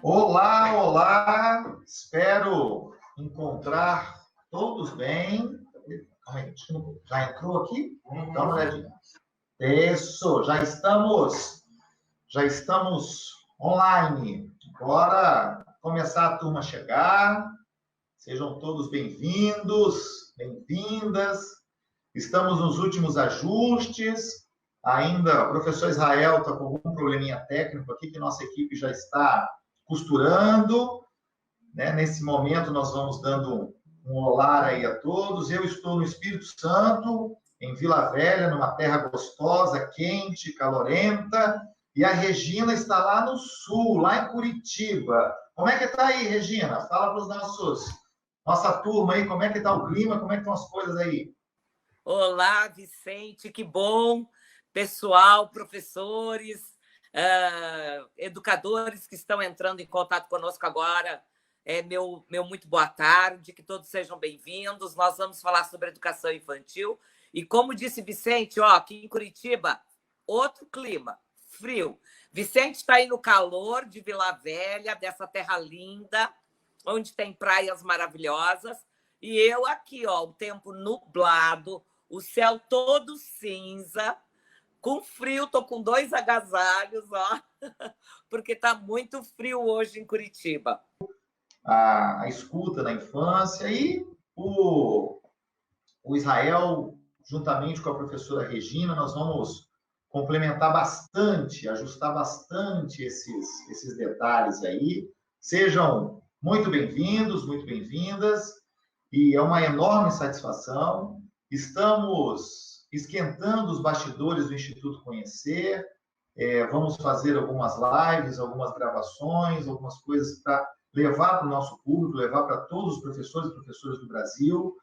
Olá, olá! Espero encontrar todos bem. Calma aí, já entrou aqui? Dá uma olhadinha. Isso, já estamos online. Bora começar a turma chegar. Sejam todos bem-vindos, bem-vindas. Estamos nos últimos ajustes. Ainda o professor Israel está com algum probleminha técnico aqui, que nossa equipe já está costurando, né? Nesse momento, nós vamos dando um olá aí a todos. Eu estou no Espírito Santo, em Vila Velha, numa terra gostosa, quente, calorenta, e a Regina está lá no sul, lá em Curitiba. Como é que está aí, Regina? Fala para os nossa turma aí, como é que está o clima, como é que estão as coisas aí? Olá, Vicente, que bom, pessoal, professores, educadores que estão entrando em contato conosco agora. Meu muito boa tarde, que todos sejam bem-vindos. Nós vamos falar sobre educação infantil. E como disse Vicente, aqui em Curitiba, outro clima, frio. Vicente está aí no calor de Vila Velha, dessa terra linda, onde tem praias maravilhosas. E eu aqui, o tempo nublado, o céu todo cinza, com frio, estou com 2 agasalhos, porque está muito frio hoje em Curitiba. A escuta da infância e o Israel, juntamente com a professora Regina, nós vamos complementar bastante, ajustar bastante esses detalhes aí. Sejam muito bem-vindos, muito bem-vindas, e é uma enorme satisfação. Estamos esquentando os bastidores do Instituto Conhecer, vamos fazer algumas lives, algumas gravações, algumas coisas para levar para o nosso público, levar para todos os professores e professoras do Brasil,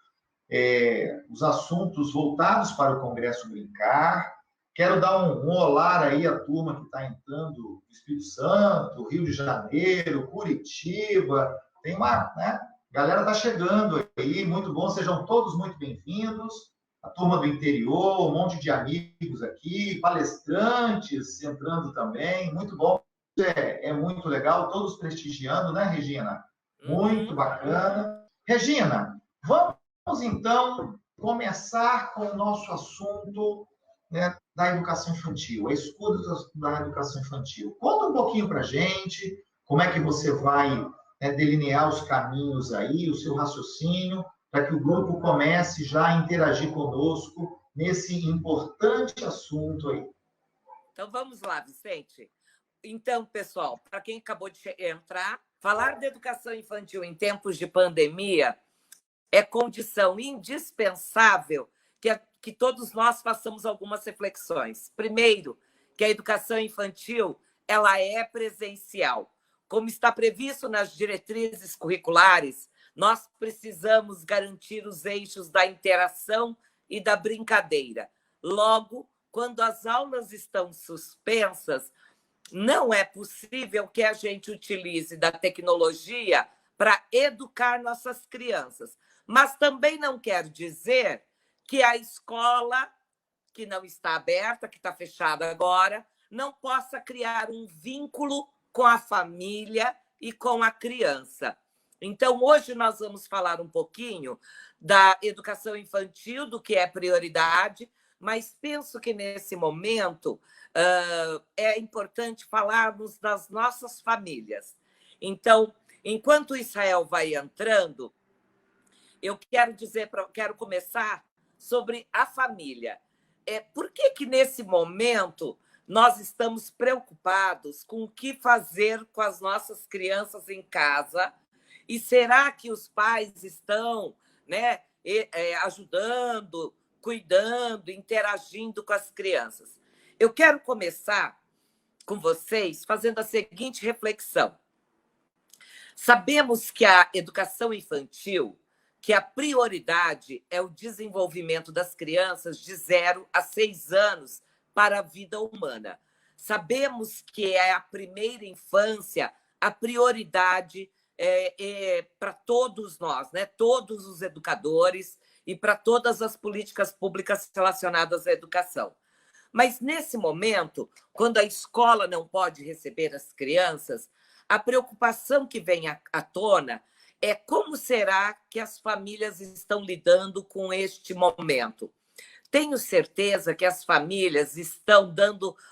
os assuntos voltados para o Congresso Brincar. Quero dar um olá aí à turma que está entrando do Espírito Santo, Rio de Janeiro, Curitiba. Tem uma, né? A galera está chegando aí, muito bom, sejam todos muito bem-vindos. A turma do interior, um monte de amigos aqui, palestrantes entrando também, muito bom. É muito legal, todos prestigiando, né, Regina? Muito bacana. Regina, vamos então começar com o nosso assunto, né, da educação infantil, a escuta da educação infantil. Conta um pouquinho para a gente como é que você vai, né, delinear os caminhos aí, o seu raciocínio, para que o grupo comece já a interagir conosco nesse importante assunto aí. Então, vamos lá, Vicente. Então, pessoal, para quem acabou de entrar, falar de educação infantil em tempos de pandemia é condição indispensável que todos nós façamos algumas reflexões. Primeiro, que a educação infantil ela é presencial. Como está previsto nas diretrizes curriculares, nós precisamos garantir os eixos da interação e da brincadeira. Logo, quando as aulas estão suspensas, não é possível que a gente utilize da tecnologia para educar nossas crianças. Mas também não quer dizer que a escola, que não está aberta, que está fechada agora, não possa criar um vínculo com a família e com a criança. Então, hoje nós vamos falar um pouquinho da educação infantil, do que é prioridade, mas penso que, nesse momento, é importante falarmos das nossas famílias. Então, enquanto Israel vai entrando, eu quero começar sobre a família. Por que, nesse momento, nós estamos preocupados com o que fazer com as nossas crianças em casa? E será que os pais estão, né, ajudando, cuidando, interagindo com as crianças? Eu quero começar com vocês fazendo a seguinte reflexão. Sabemos que a educação infantil, que a prioridade é o desenvolvimento das crianças de 0 a 6 anos para a vida humana. Sabemos que é a primeira infância, a prioridade para todos nós, né? Todos os educadores e para todas as políticas públicas relacionadas à educação. Mas, nesse momento, quando a escola não pode receber as crianças, a preocupação que vem à tona é como será que as famílias estão lidando com este momento. Tenho certeza que as famílias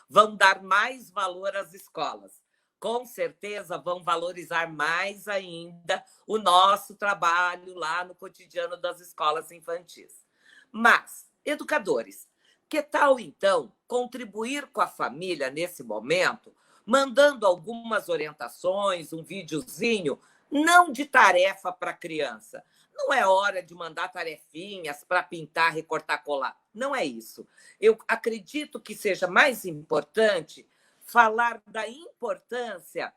vão dar mais valor às escolas. Com certeza vão valorizar mais ainda o nosso trabalho lá no cotidiano das escolas infantis. Mas, educadores, que tal, então, contribuir com a família nesse momento, mandando algumas orientações, um videozinho, não de tarefa para a criança. Não é hora de mandar tarefinhas para pintar, recortar, colar. Não é isso. Eu acredito que seja mais importante falar da importância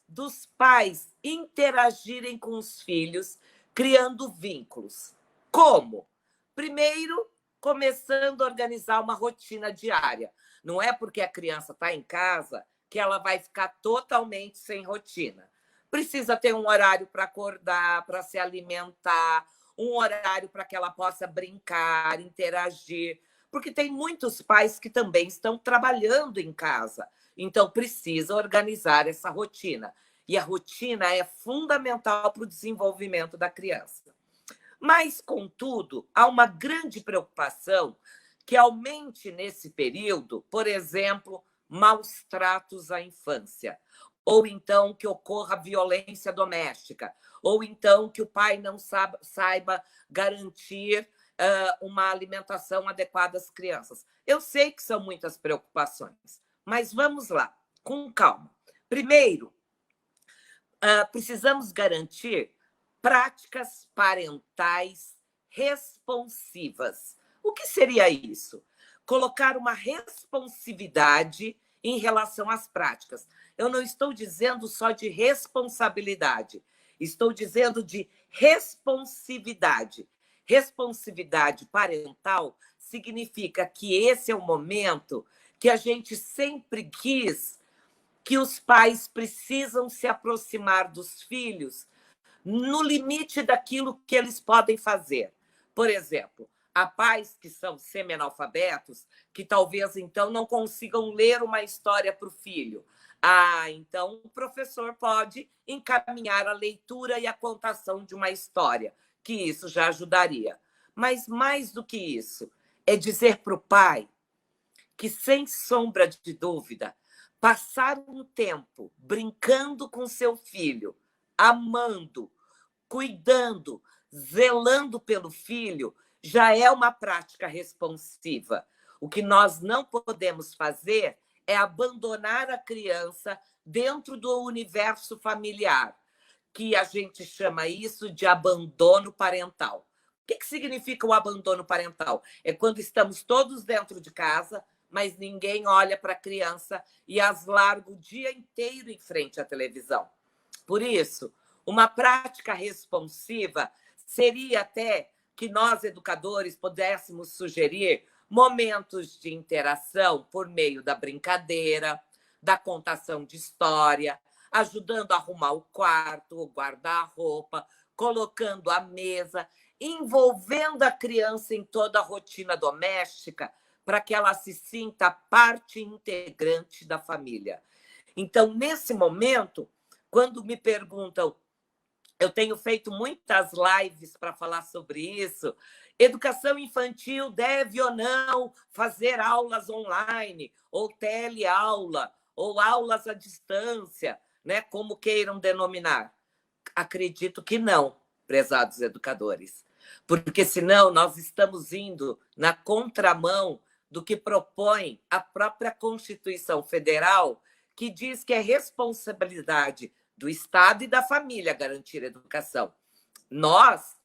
dos pais interagirem com os filhos, criando vínculos. Como? Primeiro, começando a organizar uma rotina diária. Não é porque a criança está em casa que ela vai ficar totalmente sem rotina. Precisa ter um horário para acordar, para se alimentar, um horário para que ela possa brincar, interagir, porque tem muitos pais que também estão trabalhando em casa, então precisa organizar essa rotina. E a rotina é fundamental para o desenvolvimento da criança. Mas, contudo, há uma grande preocupação que aumente nesse período, por exemplo, maus tratos à infância, ou então que ocorra violência doméstica, ou então que o pai não saiba garantir uma alimentação adequada às crianças. Eu sei que são muitas preocupações, mas vamos lá, com calma. Primeiro, precisamos garantir práticas parentais responsivas. O que seria isso? Colocar uma responsividade em relação às práticas. Eu não estou dizendo só de responsabilidade, estou dizendo de responsividade. Responsividade parental significa que esse é o momento que a gente sempre quis, que os pais precisam se aproximar dos filhos no limite daquilo que eles podem fazer. Por exemplo, há pais que são semi-analfabetos que talvez, então, não consigam ler uma história para o filho. Então o professor pode encaminhar a leitura e a contação de uma história, que isso já ajudaria. Mas, mais do que isso, é dizer para o pai que, sem sombra de dúvida, passar um tempo brincando com seu filho, amando, cuidando, zelando pelo filho, já é uma prática responsiva. O que nós não podemos fazer é abandonar a criança dentro do universo familiar, que a gente chama isso de abandono parental. O que significa o abandono parental? É quando estamos todos dentro de casa, mas ninguém olha para a criança e as larga o dia inteiro em frente à televisão. Por isso, uma prática responsiva seria até que nós, educadores, pudéssemos sugerir momentos de interação por meio da brincadeira, da contação de história, ajudando a arrumar o quarto, o guarda-roupa, colocando a mesa, envolvendo a criança em toda a rotina doméstica, para que ela se sinta parte integrante da família. Então, nesse momento, quando me perguntam, eu tenho feito muitas lives para falar sobre isso, educação infantil deve ou não fazer aulas online, ou teleaula, ou aulas à distância, né, como queiram denominar. Acredito que não, prezados educadores, porque senão nós estamos indo na contramão do que propõe a própria Constituição Federal, que diz que é responsabilidade do Estado e da família garantir a educação. Nós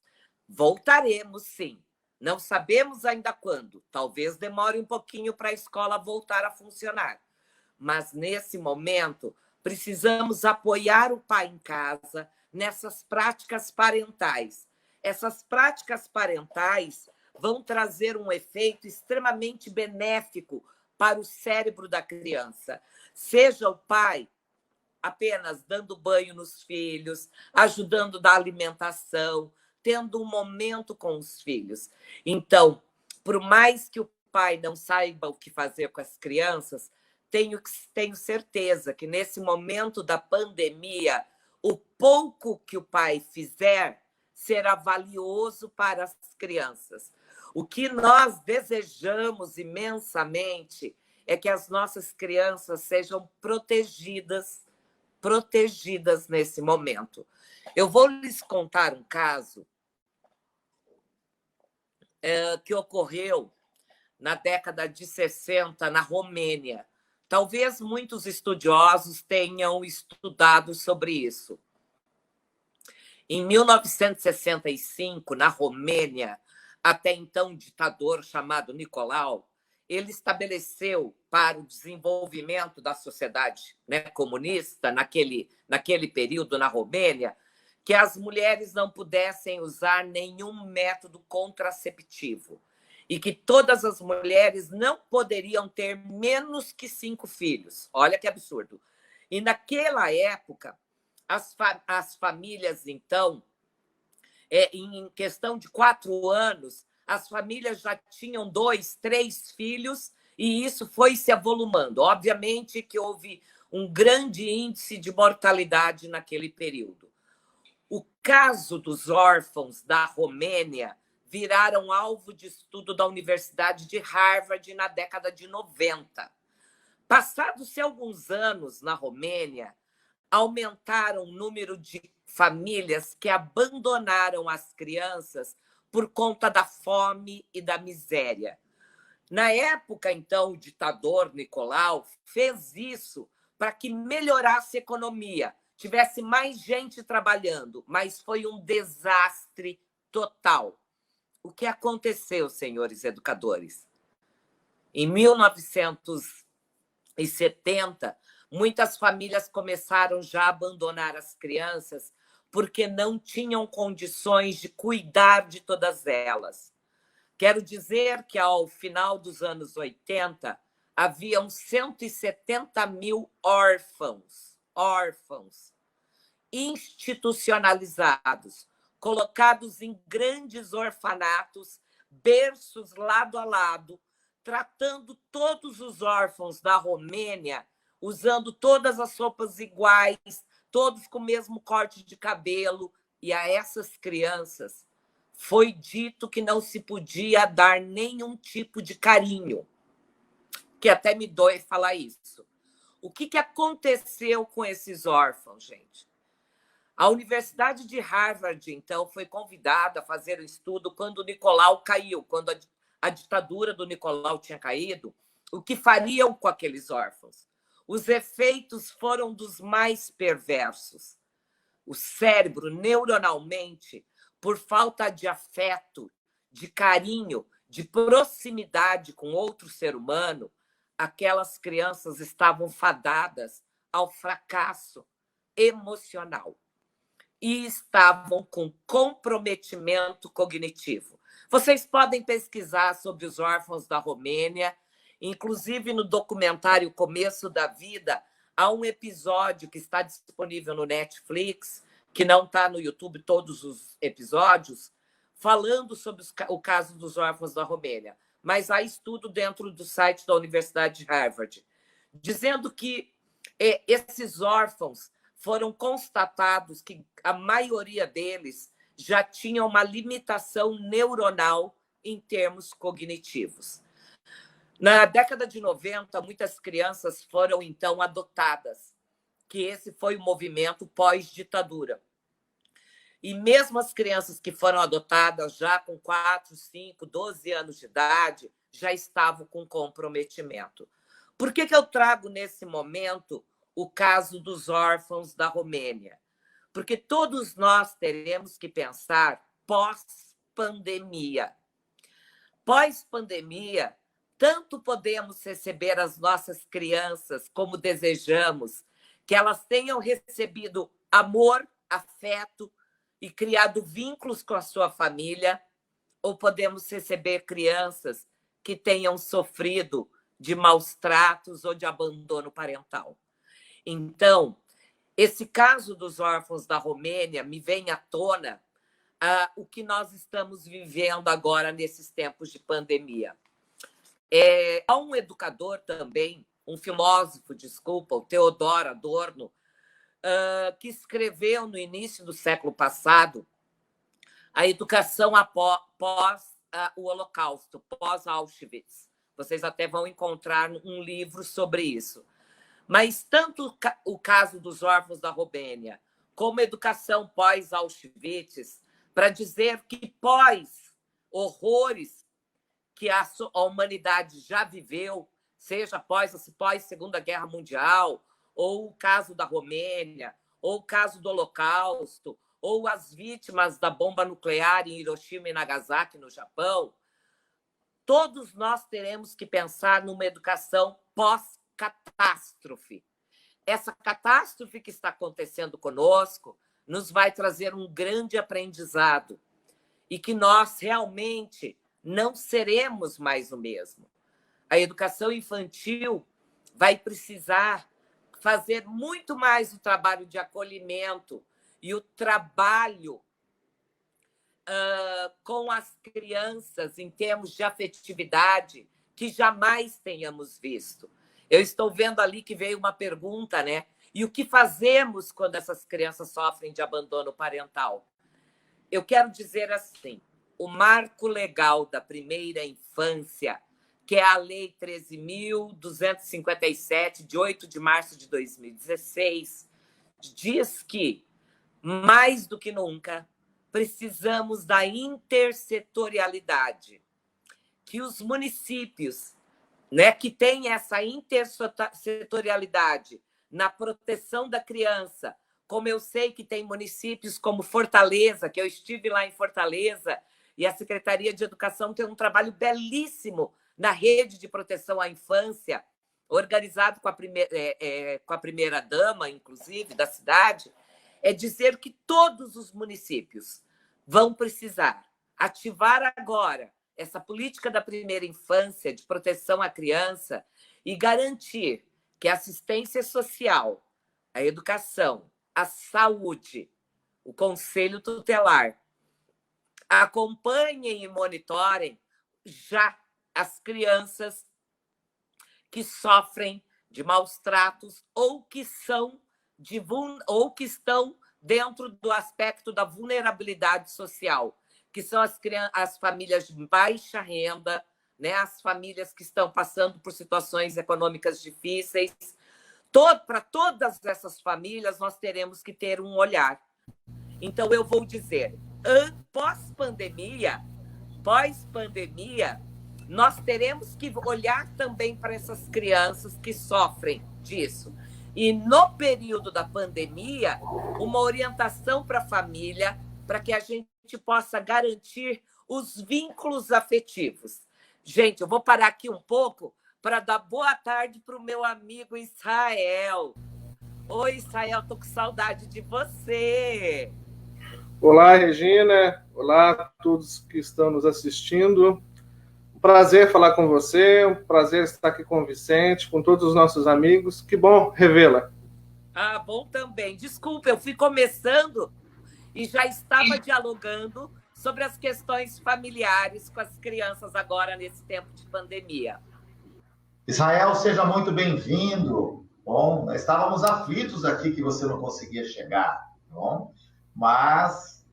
voltaremos, sim. Não sabemos ainda quando. Talvez demore um pouquinho para a escola voltar a funcionar. Mas, nesse momento, precisamos apoiar o pai em casa nessas práticas parentais. Essas práticas parentais vão trazer um efeito extremamente benéfico para o cérebro da criança. Seja o pai apenas dando banho nos filhos, ajudando na alimentação, tendo um momento com os filhos. Então, por mais que o pai não saiba o que fazer com as crianças, tenho certeza que nesse momento da pandemia, o pouco que o pai fizer será valioso para as crianças. O que nós desejamos imensamente é que as nossas crianças sejam protegidas nesse momento. Eu vou lhes contar um caso que ocorreu na década de 60, na Romênia. Talvez muitos estudiosos tenham estudado sobre isso. Em 1965, na Romênia, até então ditador chamado Nicolau, ele estabeleceu para o desenvolvimento da sociedade, né, comunista, naquele período na Romênia, que as mulheres não pudessem usar nenhum método contraceptivo e que todas as mulheres não poderiam ter menos que 5 filhos. Olha que absurdo. E naquela época, as famílias, então, em questão de 4 anos, as famílias já tinham 2, 3 filhos, e isso foi se avolumando. Obviamente que houve um grande índice de mortalidade naquele período. O caso dos órfãos da Romênia viraram alvo de estudo da Universidade de Harvard na década de 90. Passados-se alguns anos na Romênia, aumentaram o número de famílias que abandonaram as crianças por conta da fome e da miséria. Na época, então, o ditador Nicolau fez isso para que melhorasse a economia, tivesse mais gente trabalhando, mas foi um desastre total. O que aconteceu, senhores educadores? Em 1970, muitas famílias começaram já a abandonar as crianças porque não tinham condições de cuidar de todas elas. Quero dizer que, ao final dos anos 80, haviam 170 mil órfãos institucionalizados, colocados em grandes orfanatos, berços lado a lado, tratando todos os órfãos da Romênia, usando todas as roupas iguais, todos com o mesmo corte de cabelo. E a essas crianças foi dito que não se podia dar nenhum tipo de carinho, que até me dói falar isso. O que aconteceu com esses órfãos, gente? A Universidade de Harvard, então, foi convidada a fazer um estudo quando o Nicolau caiu, quando a ditadura do Nicolau tinha caído, o que fariam com aqueles órfãos. Os efeitos foram dos mais perversos. O cérebro, neuronalmente, por falta de afeto, de carinho, de proximidade com outro ser humano, aquelas crianças estavam fadadas ao fracasso emocional e estavam com comprometimento cognitivo. Vocês podem pesquisar sobre os órfãos da Romênia, inclusive no documentário Começo da Vida, há um episódio que está disponível no Netflix, que não está no YouTube todos os episódios, falando sobre o caso dos órfãos da Romênia. Mas há estudo dentro do site da Universidade de Harvard, dizendo que esses órfãos foram constatados que a maioria deles já tinha uma limitação neuronal em termos cognitivos. Na década de 90, muitas crianças foram, então, adotadas, que esse foi o movimento pós-ditadura. E mesmo as crianças que foram adotadas já com 4, 5, 12 anos de idade, já estavam com comprometimento. Por que eu trago nesse momento o caso dos órfãos da Romênia? Porque todos nós teremos que pensar pós-pandemia. Pós-pandemia, tanto podemos receber as nossas crianças como desejamos, que elas tenham recebido amor, afeto e criado vínculos com a sua família, ou podemos receber crianças que tenham sofrido de maus tratos ou de abandono parental. Então, esse caso dos órfãos da Romênia me vem à tona o que nós estamos vivendo agora nesses tempos de pandemia. Há um educador também, um filósofo, desculpa, o Theodor Adorno, que escreveu no início do século passado a educação após o Holocausto, pós-Auschwitz. Vocês até vão encontrar um livro sobre isso. Mas tanto o caso dos órfãos da Romênia, como a educação pós-Auschwitz, para dizer que pós-horrores que a humanidade já viveu, seja pós-Segunda Guerra Mundial, ou o caso da Romênia, ou o caso do Holocausto, ou as vítimas da bomba nuclear em Hiroshima e Nagasaki, no Japão, todos nós teremos que pensar numa educação pós-catástrofe. Essa catástrofe que está acontecendo conosco nos vai trazer um grande aprendizado e que nós realmente não seremos mais o mesmo. A educação infantil vai precisar fazer muito mais o trabalho de acolhimento e o trabalho com as crianças em termos de afetividade que jamais tenhamos visto. Eu estou vendo ali que veio uma pergunta, né? E o que fazemos quando essas crianças sofrem de abandono parental? Eu quero dizer assim, o marco legal da primeira infância, que é a Lei 13.257, de 8 de março de 2016, diz que, mais do que nunca, precisamos da intersetorialidade, que os municípios, né, que têm essa intersetorialidade na proteção da criança, como eu sei que tem municípios como Fortaleza, que eu estive lá em Fortaleza, e a Secretaria de Educação tem um trabalho belíssimo na rede de proteção à infância, organizado com a primeira-dama, inclusive, da cidade, é dizer que todos os municípios vão precisar ativar agora essa política da primeira infância de proteção à criança e garantir que a assistência social, a educação, a saúde, o conselho tutelar acompanhem e monitorem já as crianças que sofrem de maus tratos ou que estão dentro do aspecto da vulnerabilidade social, que são as famílias de baixa renda, né? As famílias que estão passando por situações econômicas difíceis. Para todas essas famílias, nós teremos que ter um olhar. Então, eu vou dizer, pós-pandemia, nós teremos que olhar também para essas crianças que sofrem disso. E, no período da pandemia, uma orientação para a família, para que a gente possa garantir os vínculos afetivos. Gente, eu vou parar aqui um pouco para dar boa tarde para o meu amigo Israel. Oi, Israel, estou com saudade de você. Olá, Regina. Olá a todos que estão nos assistindo. Um prazer falar com você, um prazer estar aqui com o Vicente, com todos os nossos amigos. Que bom revê-la. Ah, bom também. Desculpa, eu fui começando e já estava dialogando sobre as questões familiares com as crianças agora nesse tempo de pandemia. Israel, seja muito bem-vindo. Bom, nós estávamos aflitos aqui que você não conseguia chegar, bom? Mas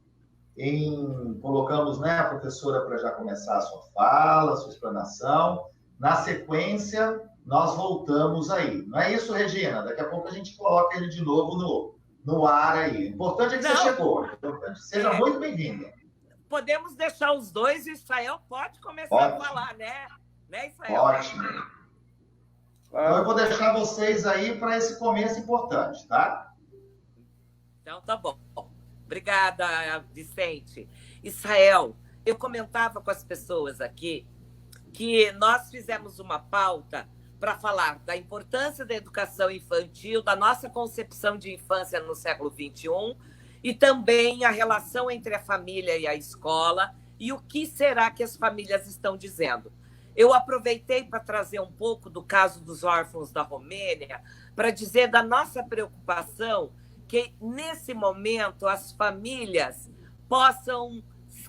colocamos, né, a professora para já começar a sua fala, a sua explanação. Na sequência, nós voltamos aí. Não é isso, Regina? Daqui a pouco a gente coloca ele de novo no ar aí. O importante é que você chegou. Importante, seja muito bem-vinda. Podemos deixar os dois e Israel pode começar a falar, né? Né, Israel? Ótimo. Então, eu vou deixar vocês aí para esse começo importante, tá? Então, tá bom. Obrigada, Vicente. Israel, eu comentava com as pessoas aqui que nós fizemos uma pauta para falar da importância da educação infantil, da nossa concepção de infância no século XXI e também a relação entre a família e a escola e o que será que as famílias estão dizendo. Eu aproveitei para trazer um pouco do caso dos órfãos da Romênia para dizer da nossa preocupação que, nesse momento, as famílias possam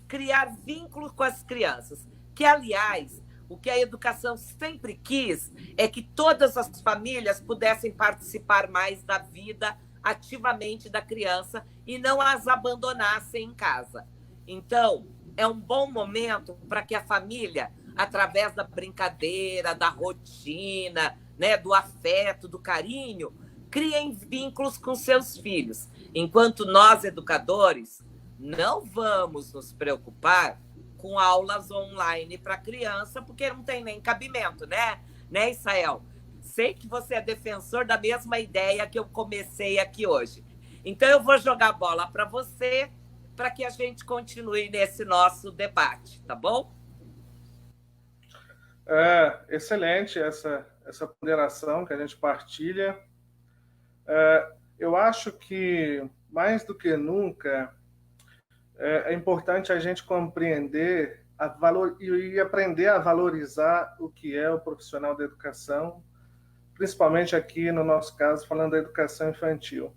criar vínculos com as crianças. Que, aliás, O que a educação sempre quis é que todas as famílias pudessem participar mais da vida ativamente da criança e não as abandonassem em casa. Então, é um bom momento para que a família, através da brincadeira, da rotina, né, do afeto, do carinho, criem vínculos com seus filhos. Enquanto nós, educadores, não vamos nos preocupar com aulas online para criança, porque não tem nem cabimento, né, Israel? Sei que você é defensor da mesma ideia que eu comecei aqui hoje. Então, eu vou jogar a bola para você, para que a gente continue nesse nosso debate, tá bom? Excelente essa ponderação que a gente partilha. Eu acho que, mais do que nunca, é importante a gente compreender e aprender a valorizar o que é o profissional da educação, principalmente aqui, no nosso caso, falando da educação infantil.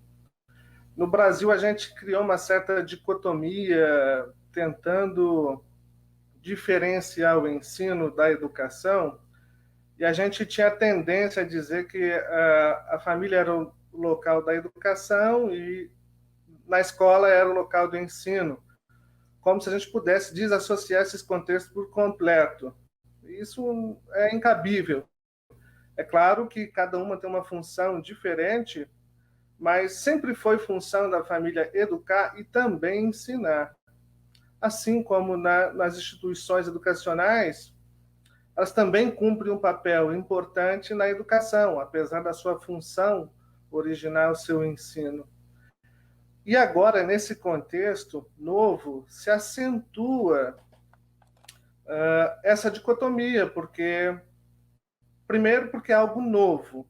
No Brasil, a gente criou uma certa dicotomia, tentando diferenciar o ensino da educação, e a gente tinha a tendência a dizer que a família era o local da educação e na escola era o local do ensino, como se a gente pudesse desassociar esses contextos por completo. Isso é incabível. É claro que cada uma tem uma função diferente, mas sempre foi função da família educar e também ensinar. Assim como nas instituições educacionais, elas também cumprem um papel importante na educação, apesar da sua função original, o seu ensino. E agora, nesse contexto novo, se acentua essa dicotomia, primeiro, porque é algo novo.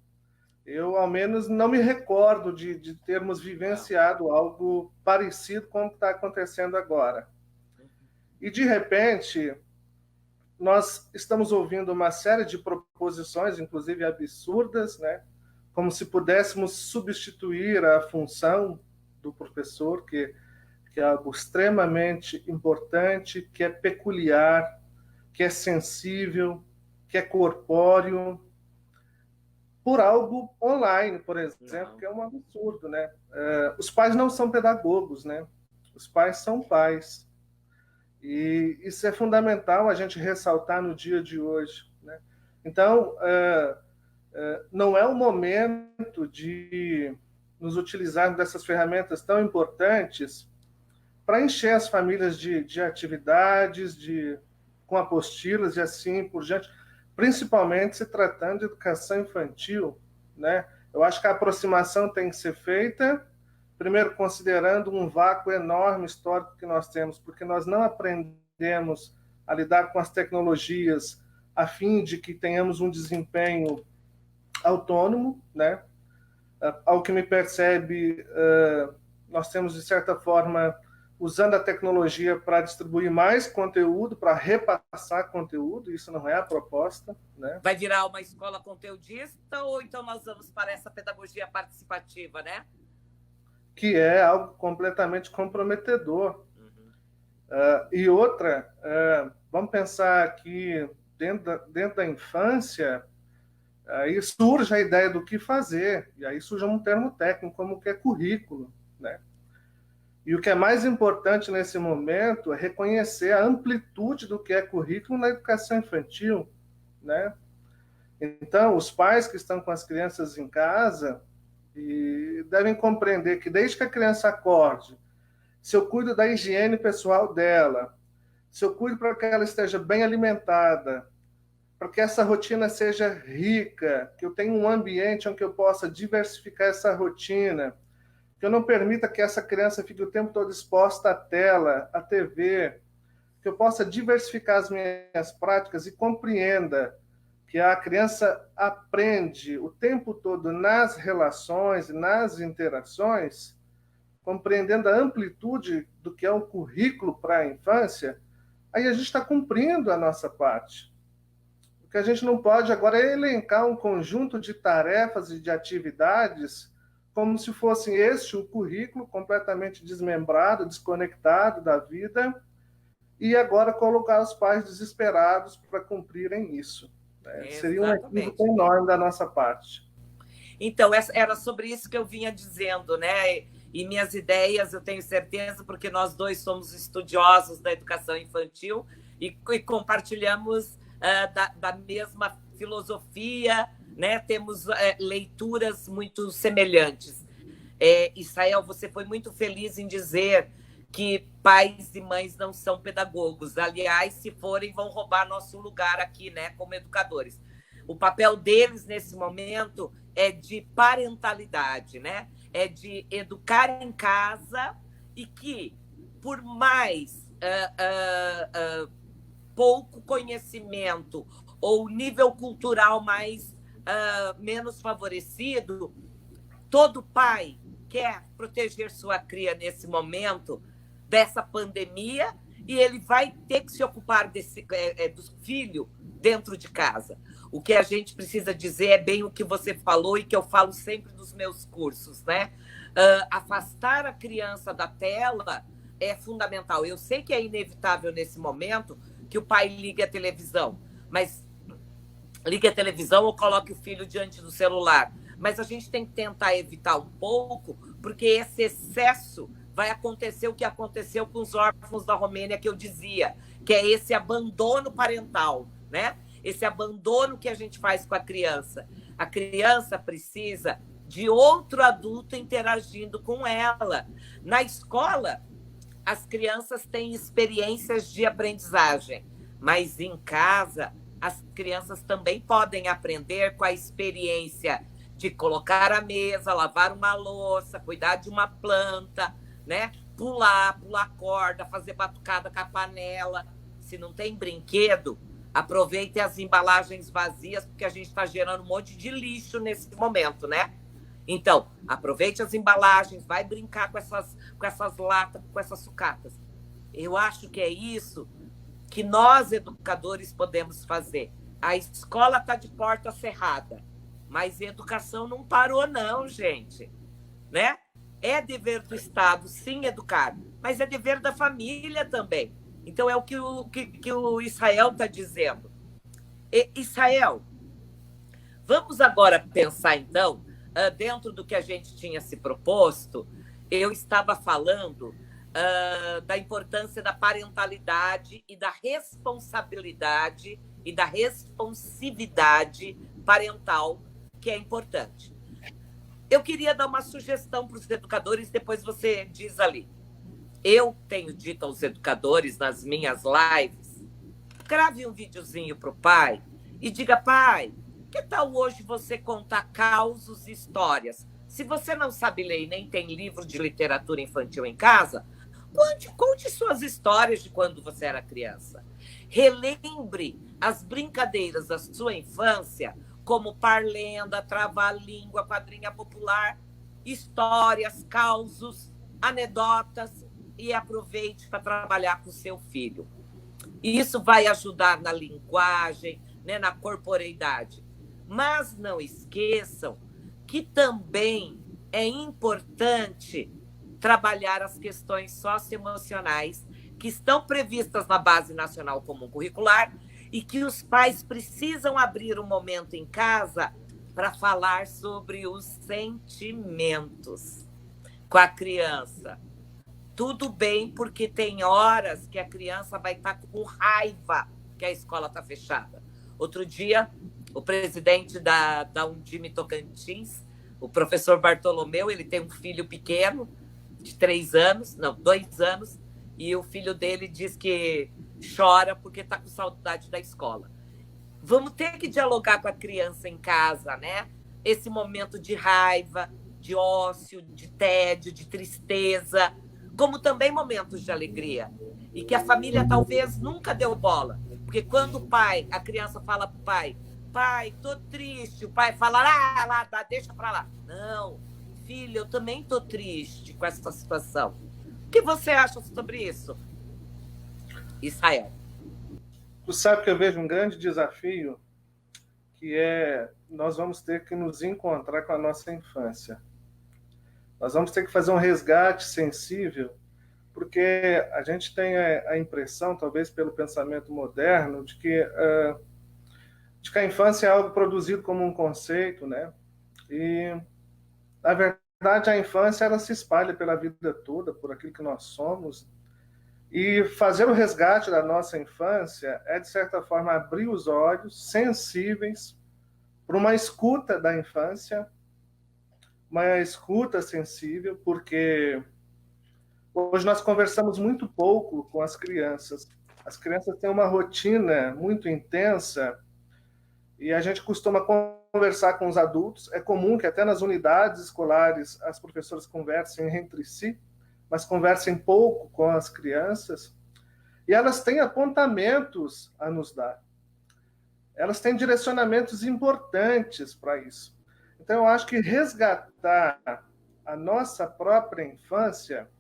Eu, ao menos, não me recordo de termos vivenciado algo parecido com o que está acontecendo agora. E, de repente, nós estamos ouvindo uma série de proposições, inclusive absurdas, né? Como se pudéssemos substituir a função do professor, que é algo extremamente importante, que é peculiar, que é sensível, que é corpóreo, por algo online, por exemplo, que é um absurdo, né? Os pais não são pedagogos, né? Os pais são pais. E isso é fundamental a gente ressaltar no dia de hoje, né? Então, não é o momento de nos utilizarmos dessas ferramentas tão importantes para encher as famílias de atividades, com apostilas e assim por diante, principalmente se tratando de educação infantil, né? Eu acho que a aproximação tem que ser feita, primeiro considerando um vácuo enorme histórico que nós temos, porque nós não aprendemos a lidar com as tecnologias a fim de que tenhamos um desempenho autônomo, né? Ao que me percebe, nós temos, de certa forma, usando a tecnologia para distribuir mais conteúdo, para repassar conteúdo, isso não é a proposta, né? Vai virar uma escola conteudista ou então nós vamos para essa pedagogia participativa, né? Que é algo completamente comprometedor. E outra, vamos pensar que dentro da infância, aí surge a ideia do que fazer, e aí surge um termo técnico como que é currículo, né? E o que é mais importante nesse momento é reconhecer a amplitude do que é currículo na educação infantil, né? Então, os pais que estão com as crianças em casa devem compreender que desde que a criança acorde, se eu cuido da higiene pessoal dela, se eu cuido para que ela esteja bem alimentada, para que essa rotina seja rica, que eu tenha um ambiente onde eu possa diversificar essa rotina, que eu não permita que essa criança fique o tempo todo exposta à tela, à TV, que eu possa diversificar as minhas práticas e compreenda que a criança aprende o tempo todo nas relações, nas interações, compreendendo a amplitude do que é o currículo para a infância, aí a gente está cumprindo a nossa parte. O que a gente não pode agora é elencar um conjunto de tarefas e de atividades como se fosse este o currículo completamente desmembrado, desconectado da vida, e agora colocar os pais desesperados para cumprirem isso. Seria um equívoco enorme da nossa parte. Então, era sobre isso que eu vinha dizendo, né? E minhas ideias, eu tenho certeza, porque nós dois somos estudiosos da educação infantil e compartilhamos da mesma filosofia, né? Temos leituras muito semelhantes. Israel, você foi muito feliz em dizer que pais e mães não são pedagogos. Aliás, se forem, vão roubar nosso lugar aqui, né, como educadores. O papel deles, nesse momento, é de parentalidade, né? É de educar em casa e que, por mais pouco conhecimento ou nível cultural mais menos favorecido, todo pai quer proteger sua cria nesse momento dessa pandemia e ele vai ter que se ocupar do filho dentro de casa. O que a gente precisa dizer é bem o que você falou e que eu falo sempre nos meus cursos, né? Afastar a criança da tela é fundamental. Eu sei que é inevitável nesse momento que o pai ligue a televisão, mas ligue a televisão ou coloque o filho diante do celular. Mas a gente tem que tentar evitar um pouco, porque esse excesso vai acontecer o que aconteceu com os órfãos da Romênia, que eu dizia, que é esse abandono parental, né? Esse abandono que a gente faz com a criança. A criança precisa de outro adulto interagindo com ela. Na escola, as crianças têm experiências de aprendizagem, mas em casa, as crianças também podem aprender com a experiência de colocar a mesa, lavar uma louça, cuidar de uma planta, né? Pular corda, fazer batucada com a panela. Se não tem brinquedo, aproveite as embalagens vazias, porque a gente está gerando um monte de lixo nesse momento, né? Então, aproveite as embalagens, vai brincar com essas latas, com essas sucatas. Eu acho que é isso que nós, educadores, podemos fazer. A escola está de porta cerrada, mas a educação não parou, não, gente. Né? É dever do Estado, sim, educar, mas é dever da família também. Então, é o que o Israel está dizendo. Israel, vamos agora pensar, então, dentro do que a gente tinha se proposto, eu estava falando da importância da parentalidade e da responsabilidade e da responsividade parental, que é importante. Eu queria dar uma sugestão para os educadores, depois você diz ali. Eu tenho dito aos educadores nas minhas lives, grave um videozinho para o pai e diga, pai, que tal hoje você contar causos e histórias? Se você não sabe ler e nem tem livro de literatura infantil em casa, conte suas histórias de quando você era criança. Relembre as brincadeiras da sua infância, como parlenda, trava-língua, quadrinha popular, histórias, causos, anedotas, e aproveite para trabalhar com o seu filho. Isso vai ajudar na linguagem, né, na corporeidade. Mas não esqueçam que também é importante trabalhar as questões socioemocionais que estão previstas na Base Nacional Comum Curricular e que os pais precisam abrir um momento em casa para falar sobre os sentimentos com a criança. Tudo bem, porque tem horas que a criança vai estar com raiva que a escola está fechada. Outro dia, o presidente da Undime Tocantins, o professor Bartolomeu, ele tem um filho pequeno, de 2 anos, e o filho dele diz que chora porque está com saudade da escola. Vamos ter que dialogar com a criança em casa, né? Esse momento de raiva, de ócio, de tédio, de tristeza, como também momentos de alegria. E que a família talvez nunca deu bola. Porque quando a criança fala para o pai, tô triste, o pai fala, deixa para lá. Não, filho, eu também tô triste com essa situação. O que você acha sobre isso, Israel? Tu sabe que eu vejo um grande desafio, que nós vamos ter que nos encontrar com a nossa infância. Nós vamos ter que fazer um resgate sensível porque a gente tem a impressão, talvez pelo pensamento moderno, de que a infância é algo produzido como um conceito, né? E, na verdade, a infância ela se espalha pela vida toda, por aquilo que nós somos. E fazer o resgate da nossa infância é, de certa forma, abrir os olhos sensíveis para uma escuta da infância, uma escuta sensível, porque hoje nós conversamos muito pouco com as crianças. As crianças têm uma rotina muito intensa e a gente costuma conversar com os adultos. É comum que até nas unidades escolares as professoras conversem entre si, mas conversem pouco com as crianças. E elas têm apontamentos a nos dar. Elas têm direcionamentos importantes para isso. Então, eu acho que resgatar a nossa própria infância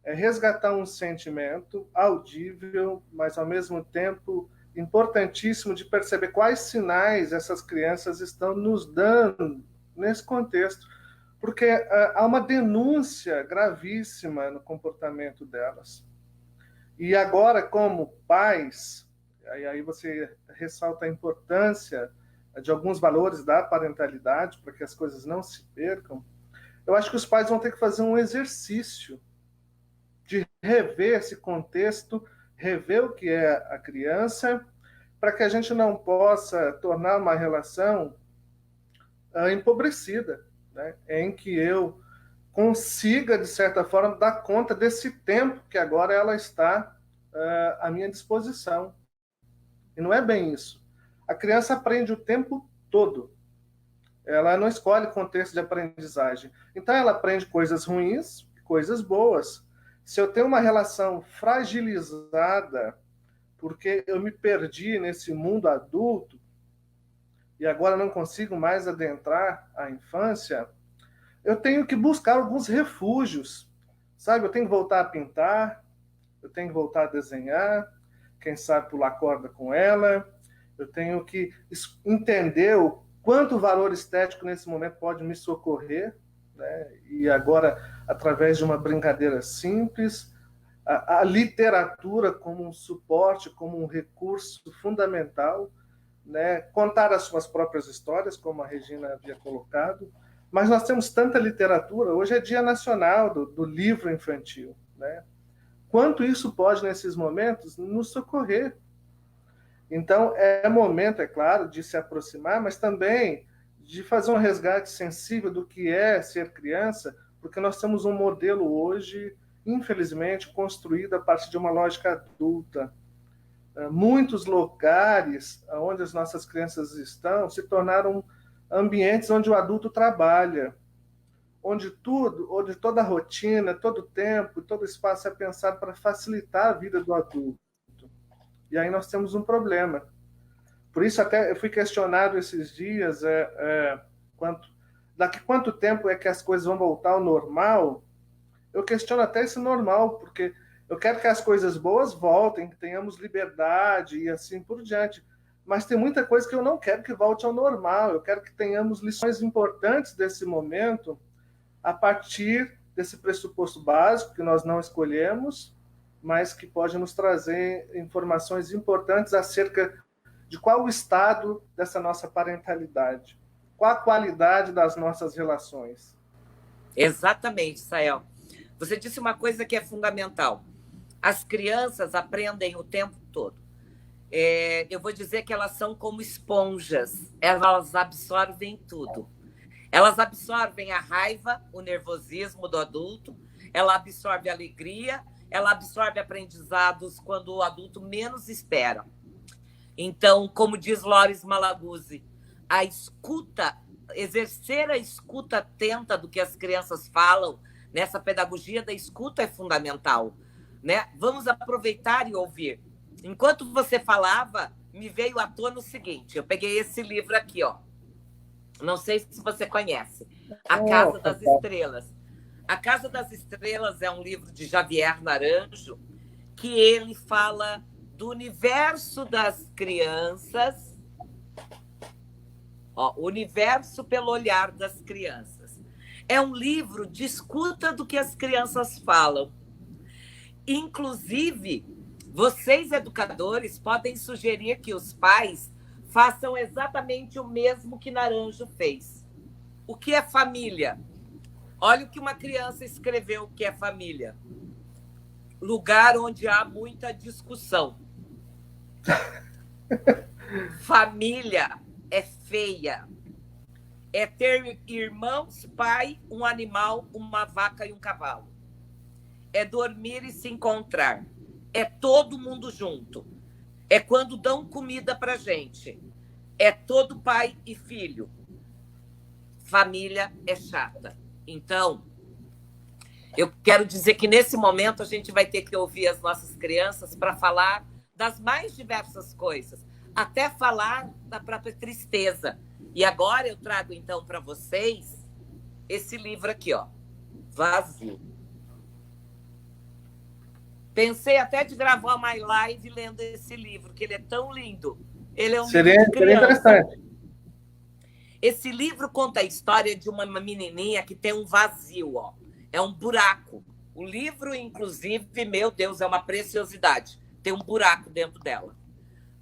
é resgatar um sentimento audível, mas, ao mesmo tempo, importantíssimo de perceber quais sinais essas crianças estão nos dando nesse contexto. Porque há uma denúncia gravíssima no comportamento delas. E agora, como pais, aí você ressalta a importância de alguns valores da parentalidade para que as coisas não se percam, eu acho que os pais vão ter que fazer um exercício de rever esse contexto, rever o que é a criança, para que a gente não possa tornar uma relação empobrecida, né? Em que eu consiga, de certa forma, dar conta desse tempo que agora ela está à minha disposição. E não é bem isso. A criança aprende o tempo todo. Ela não escolhe contexto de aprendizagem. Então, ela aprende coisas ruins, coisas boas. Se eu tenho uma relação fragilizada, porque eu me perdi nesse mundo adulto e agora não consigo mais adentrar a infância, eu tenho que buscar alguns refúgios, sabe? Eu tenho que voltar a pintar, eu tenho que voltar a desenhar, quem sabe pular corda com ela, eu tenho que entender o quanto o valor estético nesse momento pode me socorrer, né? E agora, através de uma brincadeira simples, a literatura como um suporte, como um recurso fundamental, né? Contar as suas próprias histórias, como a Regina havia colocado, mas nós temos tanta literatura, hoje é Dia Nacional do Livro Infantil, né? Quanto isso pode, nesses momentos, nos socorrer. Então, é momento, é claro, de se aproximar, mas também de fazer um resgate sensível do que é ser criança, porque nós temos um modelo hoje, infelizmente, construído a partir de uma lógica adulta. Muitos lugares onde as nossas crianças estão se tornaram ambientes onde o adulto trabalha, onde toda a rotina, todo o tempo, todo o espaço é pensado para facilitar a vida do adulto. E aí nós temos um problema. Por isso até eu fui questionado esses dias daqui quanto tempo é que as coisas vão voltar ao normal. Eu questiono até esse normal, porque eu quero que as coisas boas voltem, que tenhamos liberdade e assim por diante. Mas tem muita coisa que eu não quero que volte ao normal. Eu quero que tenhamos lições importantes desse momento a partir desse pressuposto básico que nós não escolhemos, mas que pode nos trazer informações importantes acerca de qual o estado dessa nossa parentalidade, qual a qualidade das nossas relações. Exatamente, Sael. Você disse uma coisa que é fundamental. As crianças aprendem o tempo todo. Eu vou dizer que elas são como esponjas. Elas absorvem tudo. Elas absorvem a raiva, o nervosismo do adulto, ela absorve a alegria, ela absorve aprendizados quando o adulto menos espera. Então, como diz Loris Malaguzzi, a escuta, exercer a escuta atenta do que as crianças falam, nessa pedagogia da escuta é fundamental, né? Vamos aproveitar e ouvir. Enquanto você falava, me veio à tona o seguinte, eu peguei esse livro aqui, ó. Não sei se você conhece, A Casa das Estrelas. A Casa das Estrelas é um livro de Javier Naranjo que ele fala do universo das crianças, ó, o universo pelo olhar das crianças. É um livro de escuta do que as crianças falam. Inclusive, vocês, educadores, podem sugerir que os pais façam exatamente o mesmo que Naranjo fez. O que é família? Olha o que uma criança escreveu, o que é família. Lugar onde há muita discussão. Família é feia. É ter irmãos, pai, um animal, uma vaca e um cavalo. É dormir e se encontrar. É todo mundo junto. É quando dão comida pra gente. É todo pai e filho. Família é chata. Então, eu quero dizer que nesse momento a gente vai ter que ouvir as nossas crianças para falar das mais diversas coisas, até falar da própria tristeza. E agora eu trago então para vocês esse livro aqui, ó, Vazio. Pensei até de gravar uma live lendo esse livro, que ele é tão lindo. Ele é um livro de criança. Seria interessante. Esse livro conta a história de uma menininha que tem um vazio, ó. É um buraco. O livro, inclusive, meu Deus, é uma preciosidade. Tem um buraco dentro dela.